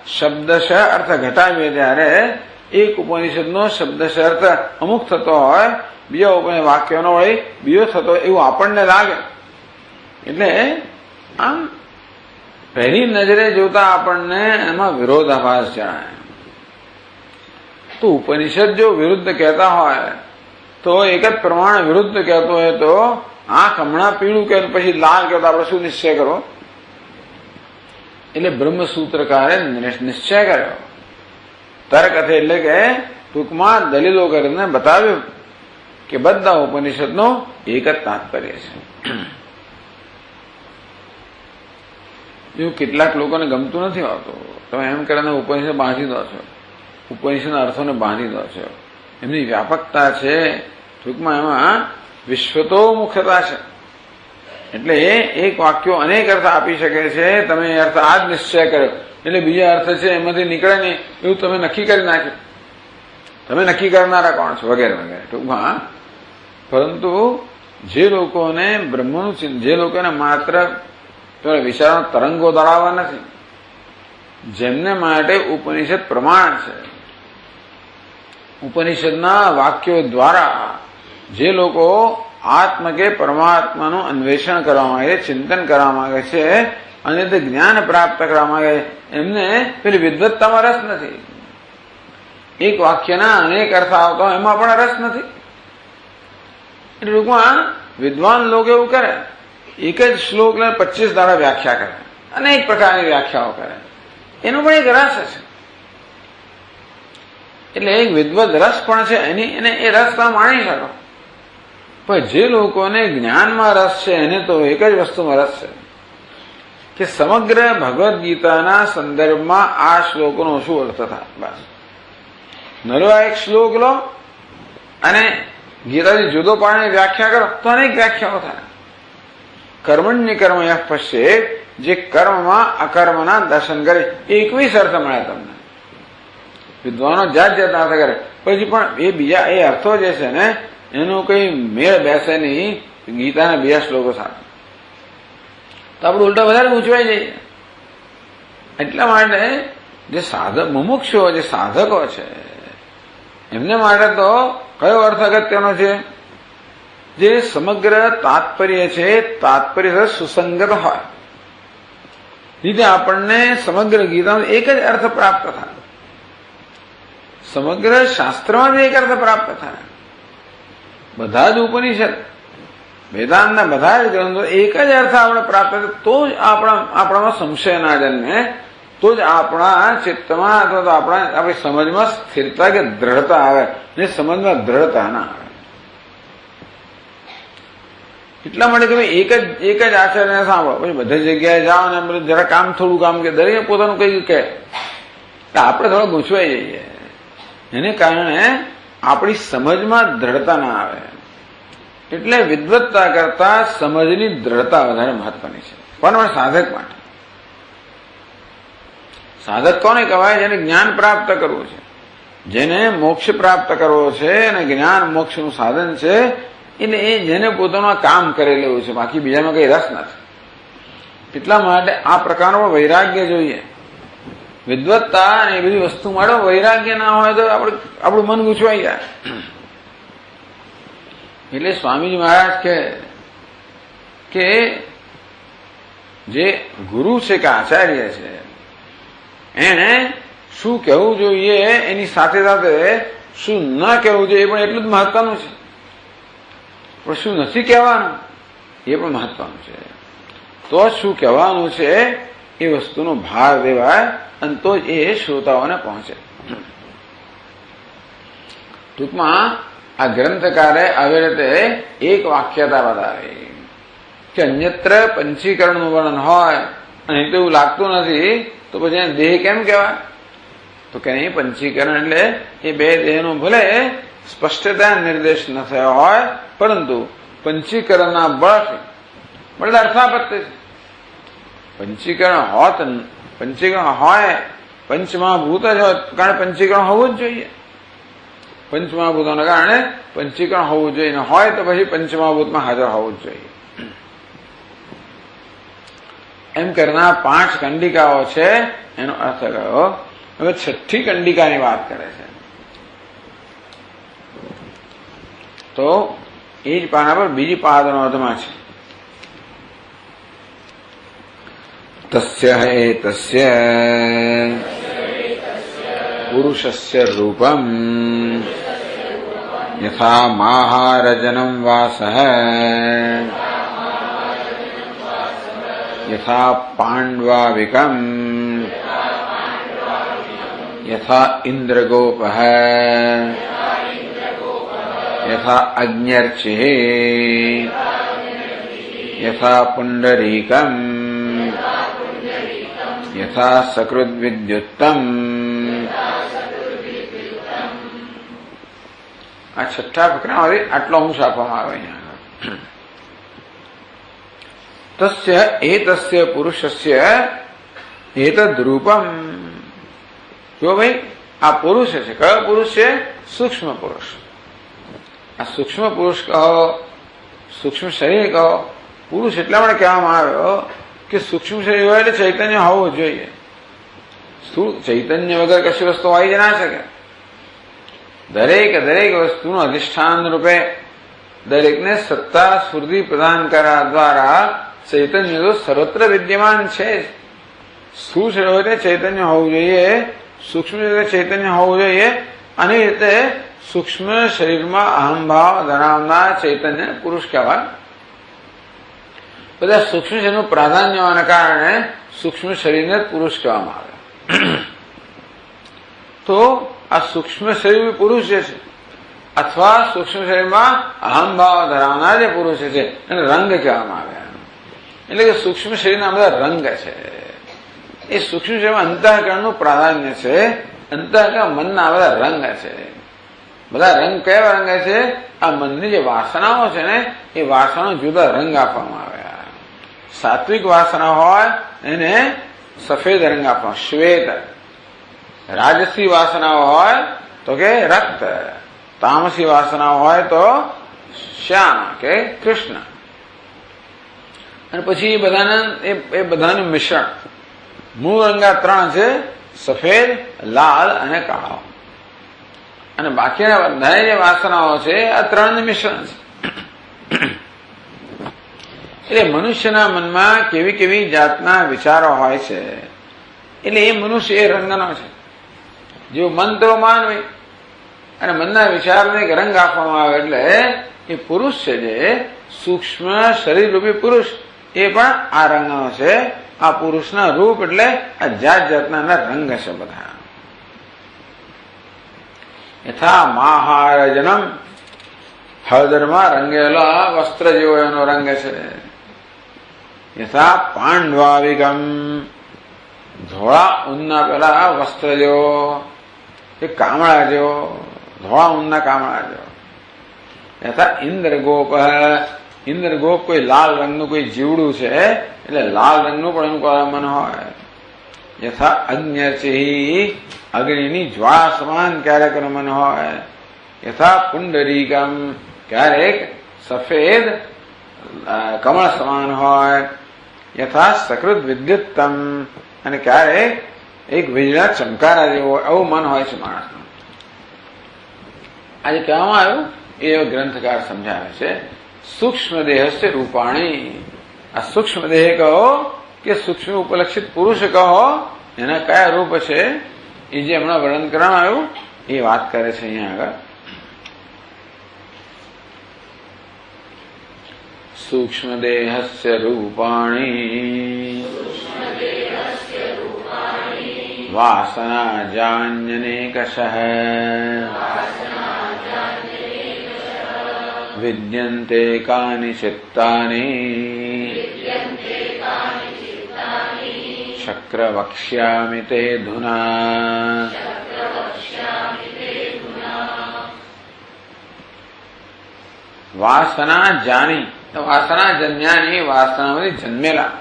શબ્દશ અર્થ ઘટાવીએ ત્યારે એક ઉપનિષદનો શબ્દશ અર્થ અમુક થતો હોય, બીજા ઉપનિષદ વાક્યનો હોય બીજો થતો, એવું આપણને લાગે. એટલે આમ પહેલી નજરે જોતા આપણને એમાં વિરોધાભાસ જણાય. તો ઉપનિષદ જો વિરુદ્ધ કહેતા હોય, તો એક જ પ્રમાણ વિરુદ્ધ કહેતો હોય, તો આંખ હમણાં પીળું કે પછી લાલ કહેતો આપણે શું નિશ્ચય કરો? એટલે બ્રહ્મસૂત્રકારે નિશ્ચય કર્યો, તર્ક હતી, એટલે કે ટૂંકમાં દલીલો કરીને બતાવ્યું કે બધા ઉપનિષદનો એક જ તાત્પર્ય છે. એવું કેટલાક લોકોને ગમતું નથી હોતું. તમે એમ કરીને ઉપનિષદ બાંધી દો છો, ઉપનિષદના અર્થોને બાંધી દો છો. એમની વ્યાપકતા છે, ટૂંકમાં એમાં વિશ્વતોમુખતા છે. એટલે એક વાક્યો અનેક અર્થ આપી શકે છે. તમે એ અર્થ આ જ નિશ્ચય કર્યો એટલે બીજા અર્થ છે એમાંથી નીકળે નહીં એવું તમે નક્કી કરી નાખ્યું. તમે નક્કી કરનારા કોણ છો? વગેરે વગેરે. ટૂંકમાં પરંતુ જે લોકોને બ્રહ્મનું, જે લોકોને માત્ર વિચારના તરંગો દળાવવા નથી, જેમને માટે ઉપનિષદ પ્રમાણ છે, ઉપનિષદના વાક્યો દ્વારા જે લોકો આત્મ કે પરમાત્માનું અન્વેષણ કરવા માંગે છે, ચિંતન કરવા માંગે છે અને તે જ્ઞાન પ્રાપ્ત કરવા માંગે છે, એમને પેલી વિદ્વત્તામાં રસ નથી. એક વાક્યના અનેક અર્થ આવતા હોય એમાં પણ રસ નથી. એટલે ટૂંકમાં વિદ્વાન લોકો એવું કરે, એક જ શ્લોકને 25 દાડા વ્યાખ્યા કરે, અનેક પ્રકારની વ્યાખ્યાઓ કરે, એનો પણ એક રસ છે. એટલે એક વિદ્વત રસ પણ છે, એને એ રસ તમે માણી શકો. પણ જે લોકોને જ્ઞાનમાં રસ છે એને તો એક જ વસ્તુમાં રસ છે કે સમગ્ર ભગવદ્ ગીતાના સંદર્ભમાં આ શ્લોકનો શું અર્થ થાય. બસ નરો આ એક શ્લોક લો અને ગીતાથી જુદો પાડીને વ્યાખ્યા કરો તો અનેક વ્યાખ્યાઓ થાય. કર્મણ્ય કર્મ યઃ પશ્યેત, જે કર્મમાં અકર્મના દર્શન કરે, 21 અર્થ મળ્યા તમને. વિદ્વાનો જાત જાત અર્થ કરે, પછી પણ એ બીજા એ અર્થો જે છે ને એનો કઈ મેળ બેસે નહીં ગીતાના બીજા શ્લોકો સાથે, તો આપણે ઉલટા વધારે ગૂંચવાઈ જઈએ. એટલા માટે જે સાધક મુમુક્ષુઓ, જે સાધકો છે એમને માટે તો કયો અર્થ અગત્યનો છે? જે સમગ્ર તાત્પર્ય છે, તાત્પર્ય સુસંગત હોય, રીતે આપણને સમગ્ર ગીતાનો એક જ અર્થ પ્રાપ્ત થાય, સમગ્ર શાસ્ત્રમાં જ એક અર્થ પ્રાપ્ત થાય. બધા જ ઉપનિષદ, વેદાંતના બધા જ ગ્રંથો એક જ અર્થ આપણે પ્રાપ્ત થાય, તો જ આપણામાં સંશય ના જન્મે, તો જ આપણા ચિત્તમાં અથવા તો આપણી સમજમાં સ્થિરતા કે દ્રઢતા આવે, ને સમજમાં દ્રઢતા ના આવે. એટલા માટે તમે એક જ આચાર્યને સાંભળો, પછી બધી જગ્યાએ જાઓ ને જરા કામ થોડું કામ કે દરેક પોતાનું કઈ કહે, આપણે થોડા ગૂંચવાઈ જઈએ. એને કારણે આપણી સમજમાં દ્રઢતા ના આવે. એટલે વિદ્વત્તા કરતા સમજની દ્રઢતા વધારે મહત્વની છે, પણ સાધક માટે. સાધક કોને કહેવાય? જેને જ્ઞાન પ્રાપ્ત કરવું છે, જેને મોક્ષ પ્રાપ્ત કરવો છે અને જ્ઞાન મોક્ષનું સાધન છે, એટલે એ જેને પોતાનું કામ કરી લેવું છે, બાકી બીજામાં કઈ રસ નથી. એટલા માટે આ પ્રકારનો વૈરાગ્ય જોઈએ. વિદ્વત્તા અને એ બધી વસ્તુ માટે વૈરાગ્ય ના હોય તો આપણું મન ગૂંચવાઈ જાય. એટલે સ્વામીજી મહારાજ કે જે ગુરુ છે કે આચાર્ય છે એને શું કહેવું જોઈએ એની સાથે સાથે શું ન કહેવું જોઈએ એ પણ એટલું જ મહત્વનું છે. પણ શું નથી કહેવાનું એ પણ મહત્વનું છે. તો શું કહેવાનું છે એ વસ્તુનો ભાર દેવાય અને તો જ એ શ્રોતાઓને પહોંચે. ટૂંકમાં આ ગ્રંથકારે આવી રીતે એક વાક્યતા બતાવી કે અન્યત્ર પંચીકરણનું વર્ણન હોય અને તો એવું લાગતું નથી તો પછી એને દેહ કેમ કહેવાય? તો કે નહીં, પંચીકરણ એટલે એ બે દેહનો ભલે સ્પષ્ટતા નિર્દેશ ન થયો હોય પરંતુ પંચીકરણના બળ અર્થાપત્તિ છે. પંચીકરણ હોય પંચમહાભૂત જ હોય, કારણ પંચીકરણ હોવું જ જોઈએ. પંચમહાભૂતોના કારણે પંચીકરણ હોવું જોઈએ, હોય તો પછી પંચમહાભૂતમાં હાજર હોવું જ જોઈએ. એમ કરનાર 5 કંડિકાઓ છે એનો અર્થ કયો? હવે 6ઠ્ઠી કંડિકાની વાત કરે છે. તો એ જ પાના પર બીજી પાદનો અર્થમાં છે તસ્ય એતસ્ય પુરુષસ્ય રૂપમ યથા માહારજનમ વાસઃ યથા પાંડવાવિકમ યથા ઇન્દ્રગોપઃ યથા અગ્ન્યર્ચિઃ યથા પુંડરીકમ યથા સકૃદ્વિદ્યુત્તમ. આ 6ઠ્ઠા ફકરામાંથી આટલો અંશ આપવામાં આવે અહીંયા. તસ્ય એતસ્ય પુરુષસ્ય એતદ રૂપમ. જો ભાઈ આ પુરુષ છે, કયો પુરુષ છે? સૂક્ષ્મ પુરુષ. આ સૂક્ષ્મ પુરુષ કહો, સૂક્ષ્મ શરીર કહો. પુરુષ એટલા માટે કહેવામાં આવ્યો કે સૂક્ષ્મ શરીર હોય એટલે ચૈતન્ય હોવું જોઈએ. સ્થૂળ ચૈતન્ય વગર કશી વસ્તુ આવી જ ના શકે. દરેક વસ્તુનું અધિષ્ઠાન રૂપે દરેકને સત્તા સ્ફૂર્તિ પ્રદાન કરવા દ્વારા ચૈતન્ય તો સર્વત્ર વિદ્યમાન છે. સ્થૂળ શરીરે ચૈતન્ય હોવું જોઈએ, સૂક્ષ્મ શરીરે ચૈતન્ય હોવું જોઈએ, અને રીતે સૂક્ષ્મ શરીરમાં અહંભાવ ધરાવનાર ચૈતન્ય પુરુષ કહેવાય. બધા સૂક્ષ્મ શરીરનું પ્રાધાન્ય હોવાના કારણે સૂક્ષ્મ શરીરને પુરુષ કહેવામાં આવે. તો આ સૂક્ષ્મ શરીર પુરુષ જે છે અથવા સૂક્ષ્મ શરીરમાં અહંભાવ ધરાવનાર જે પુરુષ છે એને રંગ કહેવામાં આવે. એટલે કે સૂક્ષ્મ શરીરના બધા રંગ છે. એ સૂક્ષ્મ શરીરમાં અંતઃકરણનું પ્રાધાન્ય છે. અંતઃકરણ મનના બધા રંગ છે. બધા રંગ કયા રંગ છે? આ મનની જે વાસનાઓ છે ને એ વાસનાઓ જુદા રંગ આપવામાં આવ્યા. સાત્વિક વાસના હોય એને સફેદ રંગ આપવામાં, શ્વેત. રાજસી વાસનાઓ હોય તો કે રક્ત. તામસી વાસનાઓ હોય તો શ્યામ કે કૃષ્ણ. અને પછી એ બધાનું મિશ્રણ. મૂળ રંગા ત્રણ છે, સફેદ, લાલ અને કાળો. અને બાકીના બધા જે વાસનાઓ છે આ ત્રણનું મિશ્રણ છે. એટલે મનુષ્યના મનમાં કેવી કેવી જાતના વિચારો હોય છે. એટલે એ મનુષ્ય એ રંગનો છે. જો મન તો માનવે અને મનના વિચારને એક રંગ આપવામાં આવે એટલે એ પુરુષ છે જે સૂક્ષ્મ શરીર રૂપી પુરુષ એ પણ આ રંગનો છે. આ પુરુષના રૂપ એટલે આ જાત જાતના રંગ છે બધા. યથા મહારજનમ, હળદરમાં રંગેલા વસ્ત્ર જેવો એનો રંગ છે. યથા પાંડવાવિકમ, ધોળા ઊનના પેલા વસ્ત્ર જેવો, એ કામળા જેવો, ધોળા ઊનના કામળા જેવો. યથા ઇન્દ્રગોપ, ઇન્દ્રગોપ કોઈ લાલ રંગનું કોઈ જીવડું છે એટલે લાલ રંગનું પણ એનું મન હોય. યથા અગ્નિર્ચિ, અગ્નિની જ્વાળા સમાન ક્યારેક મન હોય. યથા પુંડરીકમ, ક્યારેક સફેદ કમળ સમાન હોય. યથા સકૃત વિદ્યુત્તમ, અને ક્યારેક એક વીજળા ચમકારા જેવો આવું મન હોય છે માણસનું. આજે કહેવામાં આવ્યું એ ગ્રંથકાર સમજાવે છે. સૂક્ષ્મ દેહસ્ય રૂપાણી, આ સૂક્ષ્મ દેહ કહો કે સૂક્ષ્મ ઉપલક્ષિત પુરુષ કહો, એના કયા રૂપ છે એ જે હમણાં વર્ણન કરવામાં આવ્યું એ વાત કરે છે અહીંયા આગળ. સૂક્ષ્મ દેહસ્ય રૂપાણી વાસના જાન્યનેકશઃ વિદ્યન્તે કાનિ ચિત્તાની શક્ર વક્ષ્યામિ તે ધુના. વાસના જાની, વાસના જન્યાની, વાસનામાંથી જન્મેલા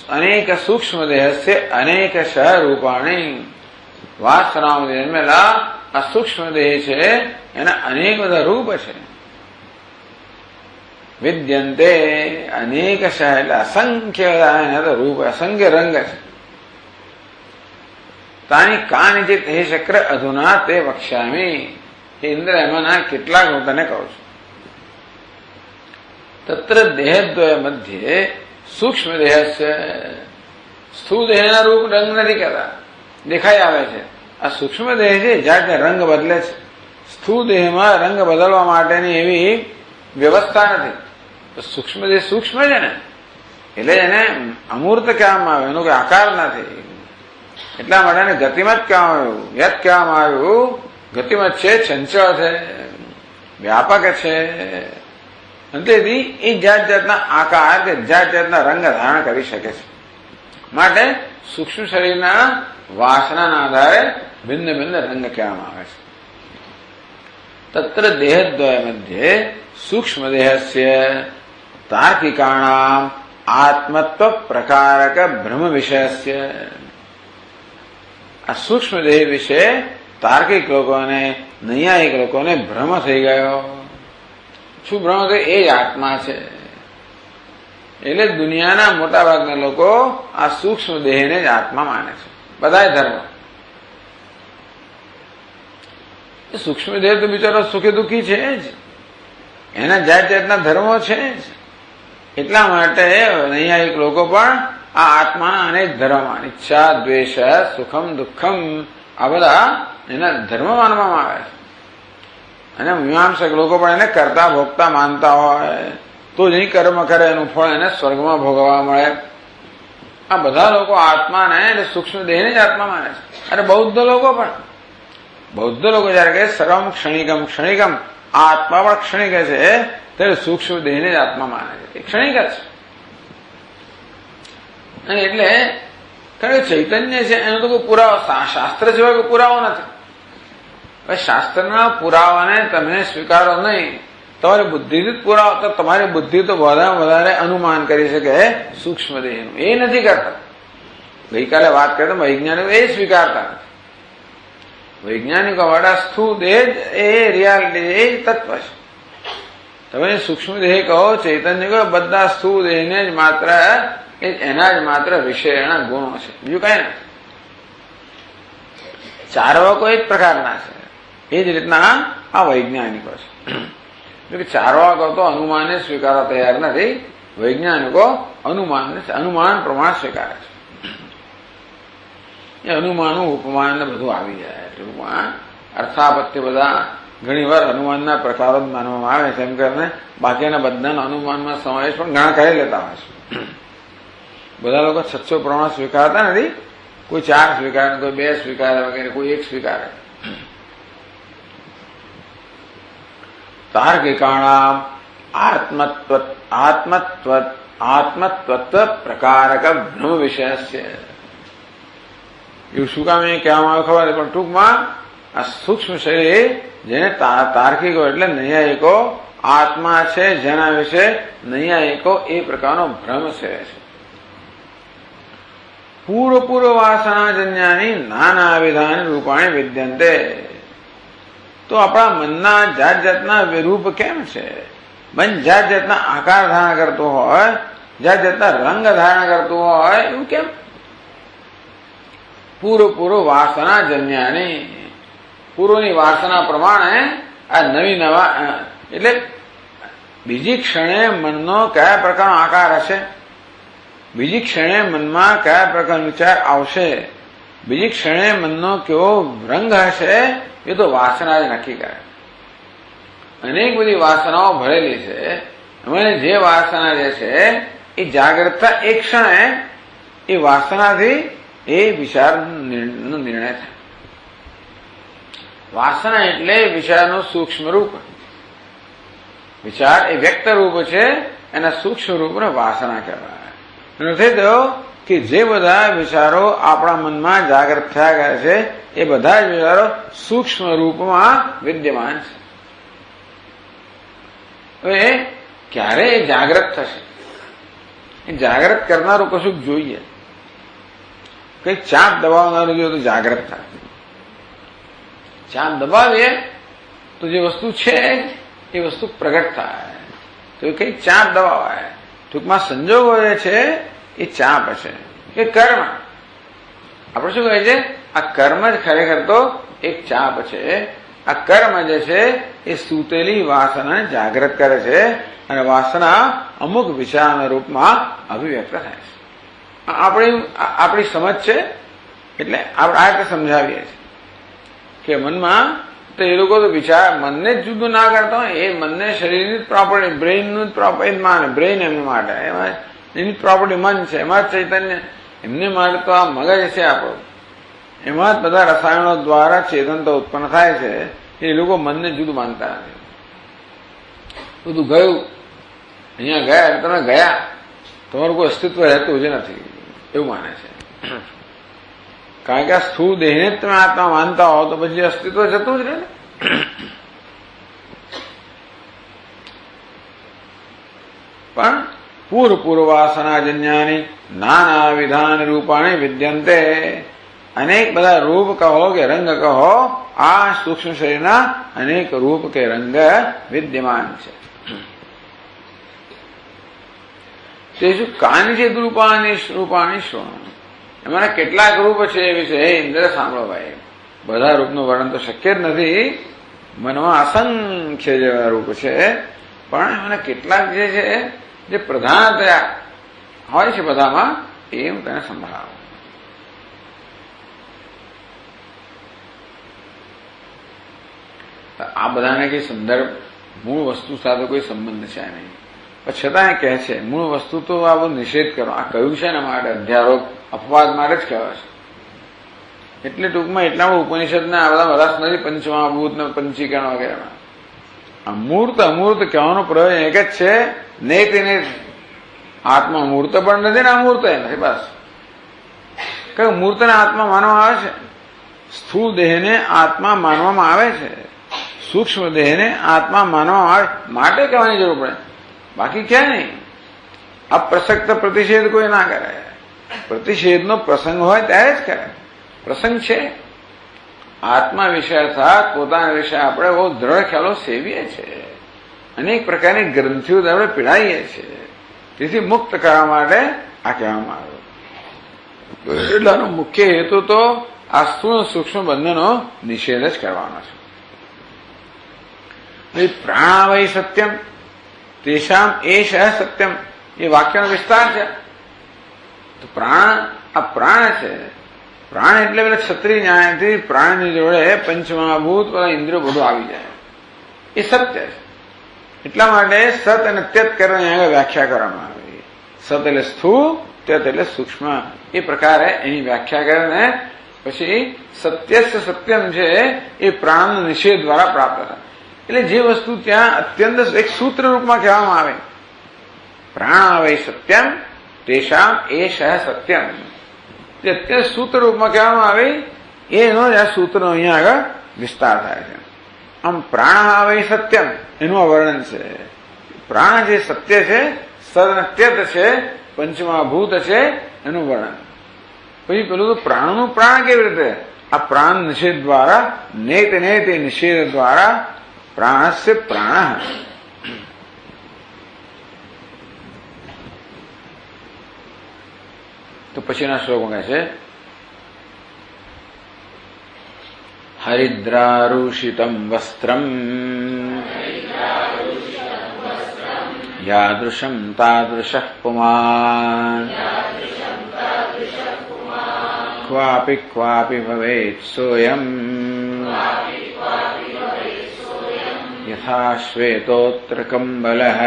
અનેક સૂક્ષ્મ દેહસ્ય અનેક શઃ રૂપાણી, વાસનાઓથી જન્મેલા આ સૂક્ષ્મ દેહ છે એના અનેક બધા રૂપ છે. વિદ્યંતે અનેક શઃ એટલે અસંખ્ય એના રૂપ, અસંખ્ય રંગ છે. તાની કાનિચિત હે શક્ર અધુના તે વક્ષ્યામી, હે ઇન્દ્ર એમાંના કેટલાક હું તને કહું છું. તત્ર દેહદ્વય મધ્યે સૂક્ષ્મ દેહસ્ય, સ્થૂળ દેહના રૂપ રંગ નથી કહેતા, દેખાઈ આવે છે. આ સૂક્ષ્મ દેહ છે જાતે રંગ બદલે છે. સ્થૂળ દેહમાં રંગ બદલવા માટેની એવી વ્યવસ્થા નથી. તો સૂક્ષ્મ દેહ સૂક્ષ્મ છે ને એટલે એને અમૂર્ત કહેવામાં આવે, એનો કોઈ આકાર નથી. એટલા માટે એને ગતિમત કહેવામાં આવ્યું, યત કહેવામાં આવ્યું. ગતિમત છે, ચંચળ છે, વ્યાપક છે. તેથી એ જાત જાતના આકાર કે જાત જાતના રંગ ધારણ કરી શકે છે. માટે સૂક્ષ્મ શરીરના વાસનાના આધારે ભિન્ન ભિન્ન રંગ કહેવામાં આવે છે. તત્ર દેહદ્વય મધ્યે સૂક્ષ્મ દેહસ્ય તાર્કિકાણામ આત્મત્વ પ્રકારક બ્રહ્મ વિષયસ્ય, આ સૂક્ષ્મ દેહ વિશે તાર્કિક લોકોને, નૈયાયિક લોકોને ભ્રમ થઈ ગયો. શું ભ્રમ થયો? એ જ આત્મા છે. એટલે દુનિયાના મોટા ભાગના લોકો આ સૂક્ષ્મ દેહને જ આત્મા માને છે, બધા ધર્મ. સૂક્ષ્મ દેહ તો બિચારો સુખી દુઃખી છે જ. એના જાત જાતના ધર્મો છે જ. એટલા માટે નૈયાયિક લોકો પણ આ આત્માના અનેક ધર્મ, ઈચ્છા, દ્વેષ, સુખમ, દુઃખમ, આ બધા એના ધર્મ માનવામાં આવે છે. અને મીમાંસક લોકો પણ એને કરતા ભોગતા માનતા હોય તો જ કર્મ કરે એનું ફળ એને સ્વર્ગમાં ભોગવવા મળે. આ બધા લોકો આત્માને એટલે સૂક્ષ્મ દેહને જ આત્મા માને છે. અને બૌદ્ધ લોકો જયારે કહે સર્વમ ક્ષણિકમ ક્ષણિકમ, આ આત્મા પણ ક્ષણિક છે ત્યારે સૂક્ષ્મ દેહને જ આત્મા માને છે. એ ક્ષણિક જ છે. અને એટલે કારણ ચૈતન્ય છે એનો તો કોઈ પુરાવો, શાસ્ત્ર સિવાય કોઈ પુરાવો નથી. હવે શાસ્ત્રના પુરાવાને તમે સ્વીકારો નહીં, તમારી બુદ્ધિથી જ પુરાવો, તો તમારી બુદ્ધિ તો વધારે અનુમાન કરી શકે સૂક્ષ્મ દેહનું. એ નથી કરતા. ગઈકાલે વાત કરતા વૈજ્ઞાનિકો એ સ્વીકારતા નથી. વૈજ્ઞાનિકો વાળા સ્થૂળ દેહ એ રિયાલિટી, એ તત્વ છે. તમે સૂક્ષ્મ દેહ કહો, ચૈતન્ય કહો, બધા સ્થૂળ દેહને જ માત્ર એના જ માત્ર વિષયના ગુણો છે, બીજું કઈ નથી. ચાર્વાકો એ જ પ્રકારના છે. એ જ રીતના આ વૈજ્ઞાનિકો છે. ચાર્વાકો તો અનુમાનને સ્વીકારવા તૈયાર નથી, વૈજ્ઞાનિકો અનુમાન પ્રમાણ સ્વીકારે છે. એ અનુમાનું ઉપમાન ને બધું આવી જાય. ટૂંકમાં અર્થાપત્તિ બધા ઘણી વાર અનુમાનના પ્રકારો જ માનવામાં આવે છે. એમ કરીને બાકીના બધાના અનુમાનમાં સમાવેશ પણ ઘણા કરી લેતા હોય છે. બધા લોકો 600 પ્રમાણ સ્વીકારતા નથી. કોઈ 4 સ્વીકારે, કોઈ 2 સ્વીકારે વગેરે, કોઈ 1 સ્વીકારે. તાર્કિકાણામ આત્મત્વ પ્રકારક બ્રહ્મ વિષય છે. એવું શું કામ એ કહેવામાં આવે ખબર, પણ ટૂંકમાં આ સૂક્ષ્મ શરીર જેને તાર્કિકો એટલે નૈયાયિકો આત્મા છે, જેના વિશે નૈયાયિકો એ પ્રકારનો ભ્રમ છે. પૂર્વ વાસનાજન્યાની નાના વિધાન રૂપાણી વિદ્યંતે. તો આપણા મનના જાત જાતના વિરૂપ કેમ છે? મન જાત જાતના આકાર ધારણ કરતું હોય, જાત જાતના રંગ ધારણ કરતું હોય, એવું કેમ? પૂર્વ વાસનાજન્યાની, પૂર્વની વાસના પ્રમાણે આ નવા એટલે બીજી ક્ષણે મનનો કયા પ્રકારનો આકાર હશે, બીજી ક્ષણે મનમાં કયા પ્રકારનો વિચાર આવશે, બીજી ક્ષણે મનનો કેવો રંગ હશે, એ તો વાસના જ નક્કી કરે. અનેક બધી વાસનાઓ ભરેલી છે. એમાં જે વાસના જે છે એ જાગૃતતા એક ક્ષણે એ વાસનાથી એ વિચારનો નિર્ણય થાય. વાસના એટલે વિચારનું સૂક્ષ્મ રૂપ. વિચાર એ વ્યક્ત રૂપ છે, એના સૂક્ષ્મ રૂપને વાસના કહેવાય. એનો થઈ થયો કે જે બધા વિચારો આપણા મનમાં જાગૃત થયા ગયા છે એ બધા જ વિચારો સૂક્ષ્મ રૂપમાં વિદ્યમાન છે. હવે ક્યારે એ જાગૃત થશે? એ જાગૃત કરનારું કશું જોઈએ. કઈ ચાપ દબાવનારું જોઈએ તો જાગૃત થાય. ચાપ દબાવીએ તો જે વસ્તુ છે એ વસ્તુ પ્રગટ થાય. તો એ કઈ ચાપ દબાવાય. ટૂંકમાં સંજોગો જે છે એ ચાપ છે કે કર્મ. આપણે શું કહે છે? આ કર્મ જ ખરેખર તો એક ચાપ છે. આ કર્મ જે છે એ સૂતેલી વાસનાને જાગૃત કરે છે અને વાસના અમુક વિચારના રૂપમાં અભિવ્યક્ત થાય છે. આપણી સમજ છે એટલે આપણે આ રીતે સમજાવીએ છીએ કે મનમાં તો એ લોકો તો વિચાર મનને જ જુદું ના કરતા હોય. એ મનને શરીરની જ પ્રોપર્ટી, બ્રેઇનનું જ પ્રોપર્ટી માને. બ્રેઇન એમની માટે એમાં એની પ્રોપર્ટી મન છે. એમાં જ ચૈતન્ય એમને માટે તો આ મગજ છે આપણું. એમાં જ બધા રસાયણો દ્વારા ચેતનતા ઉત્પન્ન થાય છે. એ લોકો મનને જુદું માનતા નથી. બધું ગયું, અહીંયા ગયા તમે ગયા, તમારું કોઈ અસ્તિત્વ રહેતું જ નથી એવું માને છે. કારણ કે આ સ્થૂળ દેહને જ તમે આત્મા માનતા હો તો પછી અસ્તિત્વ જતું જ રહે ને. પણ પૂર્વવાસનાજન્યાની નાના વિધાન રૂપાણી વિદ્યંતે. અનેક બધા રૂપ કહો કે રંગ કહો, આ સૂક્ષ્મ શરીરના અનેક રૂપ કે રંગ વિદ્યમાન છે. તે શું કાનિચિત રૂપાણી શું? એમાં કેટલાક રૂપ છે એ વિશે ઇન્દ્ર સાંભળો ભાઈ. બધા રૂપનું વર્ણન તો શક્ય જ નથી. મનમાં અસંખ્ય જેવા રૂપ છે. પણ એના કેટલાક જે છે જે પ્રધાનતયા હોય છે બધામાં એ હું તેને સંભળાવું. આ બધાને કઈ સંદર્ભ મૂળ વસ્તુ સાથે કોઈ સંબંધ છે નહીં, પણ છતાં એ કહે છે મૂળ વસ્તુ તો આ બધું નિષેધ કરો. આ કહ્યું છે ને માટે અધ્યારોપ અપવાદ માટે જ કહેવાય છે. એટલે ટૂંકમાં એટલામાં ઉપનિષદને આ બધા રસ નથી પંચમહાભૂત ને પંચીકરણ વગેરેમાં. આ મૂર્ત અમૂર્ત કહેવાનો પ્રયોજન એક જ છે, નેતિને આત્મા મૂર્ત પણ નથી ને અમૂર્ત નથી. બસ કયું મૂર્તને આત્મા માનવામાં આવે છે? સ્થૂળ દેહને આત્મા માનવામાં આવે છે, સૂક્ષ્મ દેહને આત્મા માનવામાં આવે માટે કહેવાની જરૂર પડે, બાકી ક્યાં નહીં. અપ્રસક્ત પ્રતિષેધ કોઈ ના કરે. પ્રતિષેધનો પ્રસંગ હોય ત્યારે જ કરે. પ્રસંગ છે આત્મા વિષય અર્થાત પોતાના વિશે આપણે બહુ દ્રઢ ખ્યાલો સેવીએ છીએ, અનેક પ્રકારની ગ્રંથિઓ આપણે પીડાઈએ છીએ. તેથી મુક્ત કરવા માટે આ કહેવામાં આવ્યું. એટલાનો મુખ્ય હેતુ તો આ સ્થૂળ સૂક્ષ્મ બંધનો નિષેધ જ કરવાનો છે. પ્રાણવૈ સત્યમ તેષામ એષ સત્યમ એ વાક્યનો વિસ્તાર છે. તો પ્રાણ આ પ્રાણ છે. પ્રાણ એટલે પેલા ક્ષત્રિય ન્યાયથી પ્રાણની જોડે પંચમહાભૂત ઇન્દ્રિયો બધું આવી જાય એ સત્ય છે. એટલા માટે સત અને ત્યત કરવાની આગળ વ્યાખ્યા કરવામાં આવી. સત એટલે સ્થૂળ, ત્યત એટલે સૂક્ષ્મ. એ પ્રકારે એની વ્યાખ્યા કરીને પછી સત્યસ્ય સત્યમ છે એ પ્રાણ નિષેધ દ્વારા પ્રાપ્ત થાય. એટલે જે વસ્તુ ત્યાં અત્યંત એક સૂત્ર રૂપમાં કહેવામાં આવે, પ્રાણ વૈ સત્યમ તેષામ એષ સત્યમ, જે અત્યંત સૂત્ર રૂપમાં કહેવામાં આવે એનો જ આ સૂત્રનો અહીંયા આગળ વિસ્તાર થાય છે. આમ પ્રાણ વૈ સત્યમ એનું આ વર્ણન છે. પ્રાણ જે સત્ય છે, સત્યત છે, પંચમહાભૂત છે એનું વર્ણન. પછી પેલું તો પ્રાણનું પ્રાણ કેવી રીતે? આ પ્રાણ નિષેધ દ્વારા નેત નિષેધ દ્વારા પ્રાણસ્ય પ્રાણ. તો પછીના શ્લોકમાં કહે છે હરિદ્રારુષિતમ વસ્ત્રમ યાદૃશમ તાદૃશઃ પુમાન ક્વાપી ક્વાપી ભવેત સોયમ યથા શ્વેતોત્ર કંબલઃ.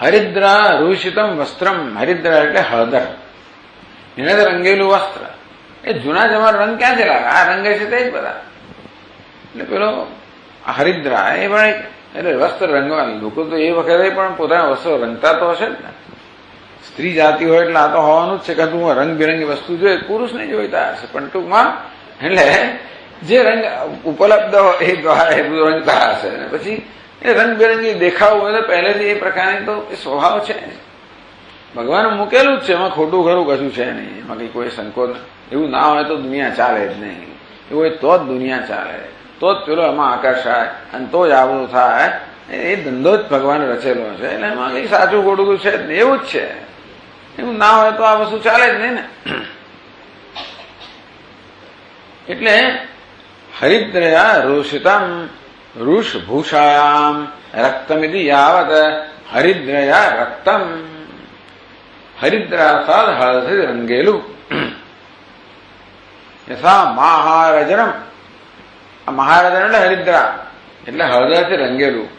હરિદ્રા રૂષિતમ વસ્ત્રમ. હરિદ્રા એટલે હળદર, એને રંગેલું વસ્ત્ર. એ જૂના જમાનો રંગ ક્યાંથી લાગે? આ રંગે છે તે જ બધા. એટલે પેલો હરિદ્રા એ પણ એટલે વસ્ત્ર રંગવાનું. લોકો તો એ વખતે પણ પોતાના વસ્ત્રો રંગતા તો હશે જ ને. સ્ત્રી જાતિ હોય એટલે આ તો હોવાનું જ છે કે તું રંગબેરંગી વસ્તુ જોઈએ, પુરુષને જોઈતા હશે. પણ ટૂંકમાં એટલે જે રંગ ઉપલબ્ધ હોય એ દ્વારા એ બધું રંગતા હશે. પછી એ રંગબેરંગી દેખાવ હોય તો પહેલેથી એ પ્રકારની તો એ સ્વભાવ છે. ભગવાને મૂકેલું જ છે, એમાં ખોટું ખરું કશું છે નહીં. એમાં કઈ કોઈ સંકોચ એવું ના હોય તો દુનિયા ચાલે જ નહીં. એવું હોય તો જ દુનિયા ચાલે, તો જ પેલો એમાં આકર્ષાય અને તો જ આવું થાય. એ ધંધો જ ભગવાને રચેલો છે. એટલે એમાં કઈ સાચું ખોટું છે જ નહીં, એવું જ છે. એવું ના હોય તો આ વસ્તુ ચાલે જ નહીં ને. એટલે હરિદ્રયા રોષિતમ વૃષભૂષાયામ રક્તમિતિ યાવત હરિદ્રયા રક્તમ. હરિદ્રા અર્થાત હળદથી રંગેલું. યથા મહારજનમ. આ મહારજન એટલે હરિદ્રા એટલે હળદરથી રંગેલું.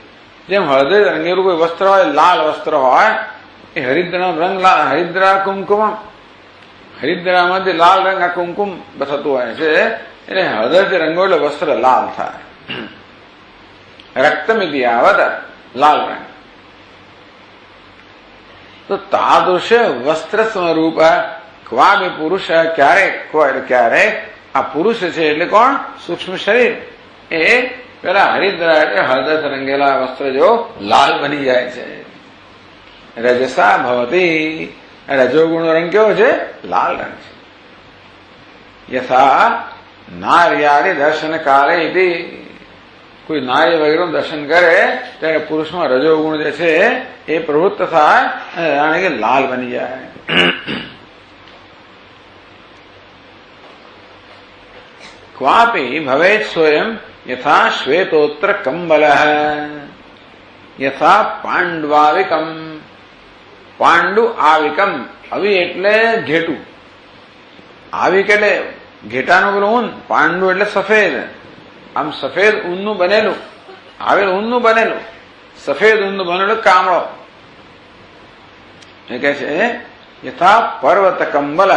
જેમ હળદરથી રંગેલું કોઈ વસ્ત્ર હોય, લાલ વસ્ત્ર હોય, એ હરિદ્રાનો રંગ લાલ. હરિદ્રા કુમકુમ. હરિદ્રામાંથી લાલ રંગ આ કુમકુમ થતું હોય છે. એટલે હળદરથી રંગો એટલે વસ્ત્ર લાલ થાય. રક્તમિતિ આવત લાલ રંગ. તો તાદૃશ વસ્ત્ર સ્વરૂપ ક્વાબી પુરુષ. ક્યારે આ પુરુષ છે એટલે કોણ? સૂક્ષ્મ શરીર. એ પેલા હરિદ્રા એટલે હળદર રંગેલા વસ્ત્ર જો લાલ બની જાય છે. રજસા ભવતી. રજોગુણનો રંગ કેવો છે? લાલ રંગ છે. યથા નાર્યારી દર્શન કાલે કોઈ નારી વગેરેનું દર્શન કરે ત્યારે પુરુષમાં રજોગુણ જે છે એ પ્રવૃત્ત થાય અને જાણે કે લાલ બની જાય. ક્વાપી ભવેત સ્વયં યથા શ્વેતોત્ર કંબલ યથા પાંડવાવિકમ. પાંડુ આવિકમ. આવી એટલે ઘેટું. આવિક એટલે ઘેટાનું પેલું ઊન. પાંડુ એટલે સફેદ. આમ સફેદ ઊનનું બનેલું, આવેલ ઊનનું બનેલું, સફેદ ઊનનું બનેલું કામળો. એ કહે છે યથા પર્વત કંબલ.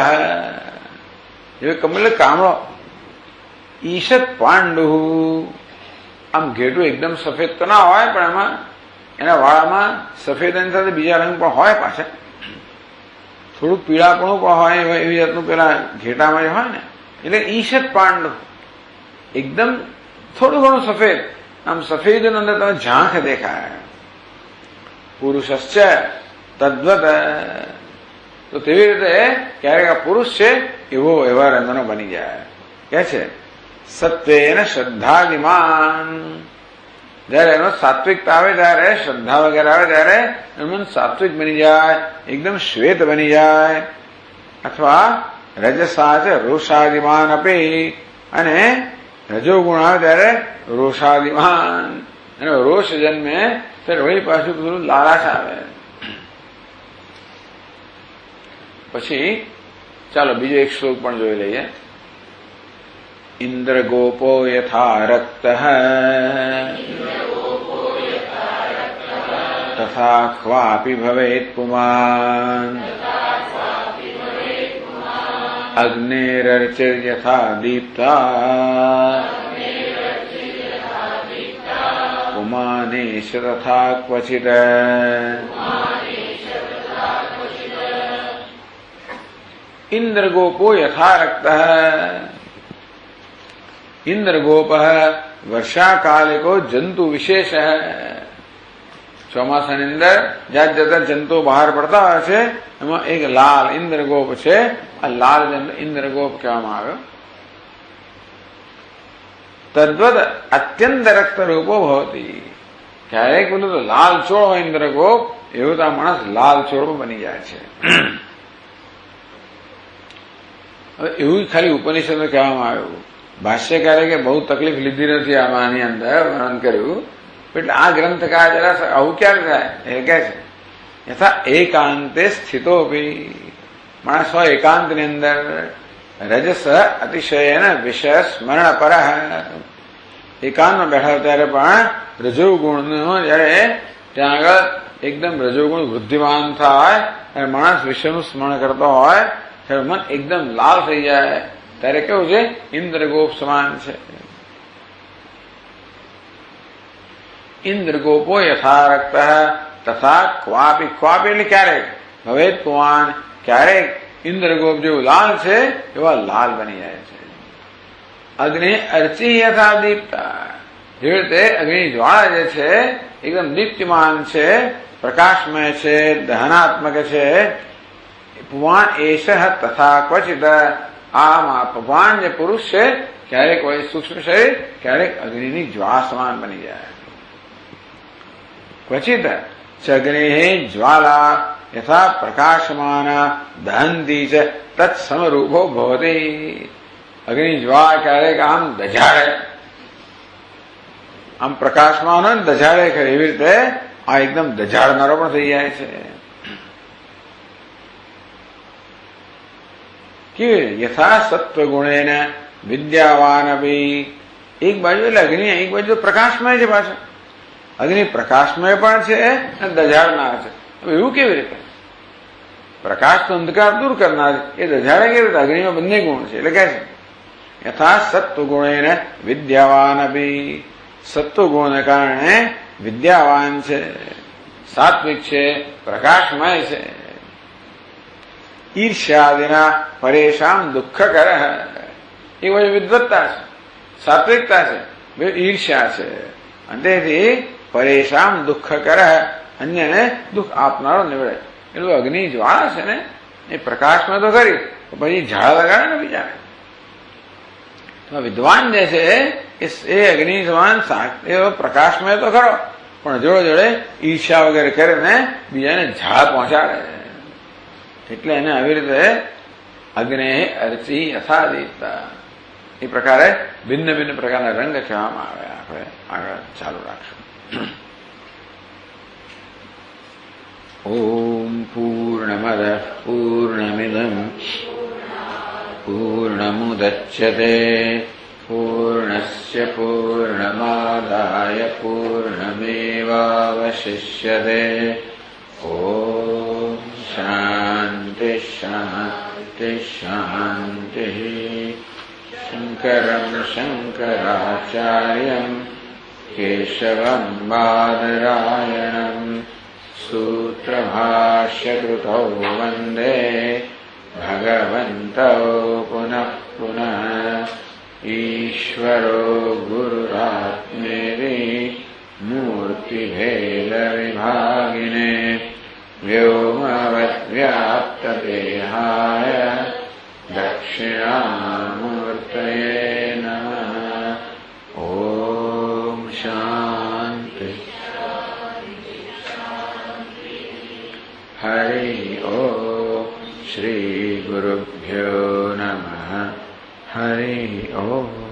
એ કંબલ કામળો. ઈશત પાંડુ. આમ ઘેટું એકદમ સફેદ તો ના હોય, પણ એમાં એના વાળામાં સફેદની સાથે બીજા રંગ પણ હોય પાછા. થોડુંક પીળાપણું પણ હોય એવી જાતનું પેલા ઘેટામાં જે હોય ને, એટલે ઈશત પાંડુ. એકદમ થોડું ઘણું સફેદ. આમ સફેદ અંદર તમે ઝાંખ દેખાય. પુરુષશ્ચ તદ્વત. તો તેવી રીતે ક્યારેક આ પુરુષ છે એવો એવા રંગનો બની જાય. કે છે સત્વેન શ્રદ્ધાદિમાન. જયારે એનો સાત્વિકતા આવે ત્યારે, શ્રદ્ધા વગેરે આવે ત્યારે એનું સાત્વિક બની જાય, એકદમ શ્વેત બની જાય. અથવા રજસા છે રોષાદિમાન અપી. અને રજોગુણ આવે ત્યારે રોષાદિમાન. અને રોષ જન્મે ત્યારે વળી પાછું થોડું લાલાશ આવે. પછી ચાલો બીજો એક શ્લોક પણ જોઈ લઈએ. ઇન્દ્ર ગોપો યથા રક્ત તથા ક્વાપી ભવેત પુમાન અગ્નેરર્ચિર યથા દીપ્તા પુમાનેશ તથા ક્વચિત. इंद्रगोपो यथारक्त. इंद्रगोप वर्षा काल को जंतु विशेष है. ચોમાસાની અંદર જાત જાતના જંતુઓ બહાર પડતા હોય છે, એમાં એક લાલ ઇન્દ્રગોપ છે. આ લાલ ઇન્દ્રગોપ કહેવામાં આવ્યો. તદ્વદ અત્યંત રક્ત રૂપો ભવતી. ક્યારેક બોલું તો લાલ ચોળ હોય ઇન્દ્રગોપ, એવું તો આ માણસ લાલ ચોળ બની જાય છે. હવે એવું ખાલી ઉપનિષદ કહેવામાં આવ્યું. ભાષ્યકારે કે બહુ તકલીફ લીધી નથી આની અંદર વર્ણન કર્યું. એટલે આ ગ્રંથકાર જરા આવું ક્યારે થાય એ કહે છે યથા એકાંતે સ્થિતોપી. માણસ હોય એકાંતની અંદર, રજસ અતિશયન વિષય સ્મરણ પર. એકાંતમાં બેઠા ત્યારે પણ રજોગુણનું જયારે ત્યાં આગળ એકદમ રજોગુણ વૃદ્ધિમાન થાય અને માણસ વિષયનું સ્મરણ કરતો હોય ત્યારે મન એકદમ લાલ થઈ જાય. ત્યારે કેવું છે? ઇન્દ્રગોપ સમાન છે. ઇન્દ્રગોપો યથારક્ત તથા ક્વાપી. ક્વાપી એટલે ક્યારેક. ભવેત પુમાન. ક્યારેક ઇન્દ્રગોપ જેવું લાલ છે એવા લાલ બની જાય છે. અગ્નિ અર્ચી યથા દીપ્તા. જેવી રીતે અગ્નિ જ્વાળા જે છે એકદમ દીપ્તિમાન છે, પ્રકાશમય છે, દહનાત્મક છે. પુમાન એશ તથા ક્વચિત. આમાં ભગવાન જે પુરુષ છે ક્યારેક હોય સૂક્ષ્મ શરીર, ક્યારેક અગ્નિની જ્વાળા સમાન બની જાય. ક્વચિત અગ્નિ જ્વાલા યથા પ્રકાશમાન દહંતી ચ તત્સમરૂપો ભવતી. અગ્નિ જ્વાળા ક્યારેક આમ દજાડે, આમ પ્રકાશમાન હોય ને દજાડે ખરી, એવી રીતે આ એકદમ દજાડનારો પણ થઈ જાય છે. કેવી યથા સત્વગુણેન વિદ્યાવાન અપી. એક બાજુ એટલે અગ્નિ, એક બાજુ પ્રકાશમય છે. પાછળ અગ્નિ પ્રકાશમય પણ છે અને દજાડનાર છે. એવું કેવી રીતે? પ્રકાશ તો અંધકાર દૂર કરનાર છે, એ દજાડે કેવી રીતે? અગ્નિમાં બંને ગુણ છે. એટલે કે છે યથા સત્વગુણેન વિદ્યાવાન અપી. સત્વગુણને કારણે વિદ્યાવાન છે, સાત્વિક છે, પ્રકાશમય છે. ઈર્ષ્યાદિના પરેશાન દુઃખ કર. એ બાજુ વિદ્વત્તા છે, સાત્વિકતા છે, બે ઈર્ષ્યા છે. અને તેથી પરેશાન દુઃખ કર, અન્યને દુઃખ આપનારો નીવડે. એટલું અગ્નિ જ્વાળા છે ને એ પ્રકાશમાં તો કરી, પછી ઝાડ લગાડે ને બીજા. વિદ્વાન જે છે એ અગ્નિ સમાન એવો પ્રકાશમય તો ખરો, પણ જોડે જોડે ઈર્ષ્યા વગેરે કરીને બીજાને ઝાડ પહોંચાડે. એટલે એને આવી રીતે અગ્નિ અર્ચી યથા દીપ્તા. એ પ્રકારે ભિન્ન ભિન્ન પ્રકારના રંગ કહેવામાં આવે. આપણે આગળ ચાલુ રાખશું. ઓમ પૂર્ણમદ પૂર્ણમિદમ પૂર્ણમુદચ્યતે પૂર્ણસ્ય પૂર્ણમાદાય પૂર્ણમેવાવશિષ્યતે. ઓમ શાંતિ શાંતિ શાંતિ. શંકરં શંકરાચાર્યં કેશવં બાદરાયણં સૂત્રભાષ્યકૃતૌ વંદે ભગવन्तौ પુનઃ પુનઃ. ઈશ્વરો ગુરુરાત્મેતિ મૂર્તિભેદવિભાગિને વ્યોમવદ્વ્યાપ્તદેહાય દક્ષિણામૂર્તયે નમઃ. ઓમ શાંતિ. હરિ ઓમ. શ્રી ગુરુભ્યો નમઃ. હરિ ઓમ.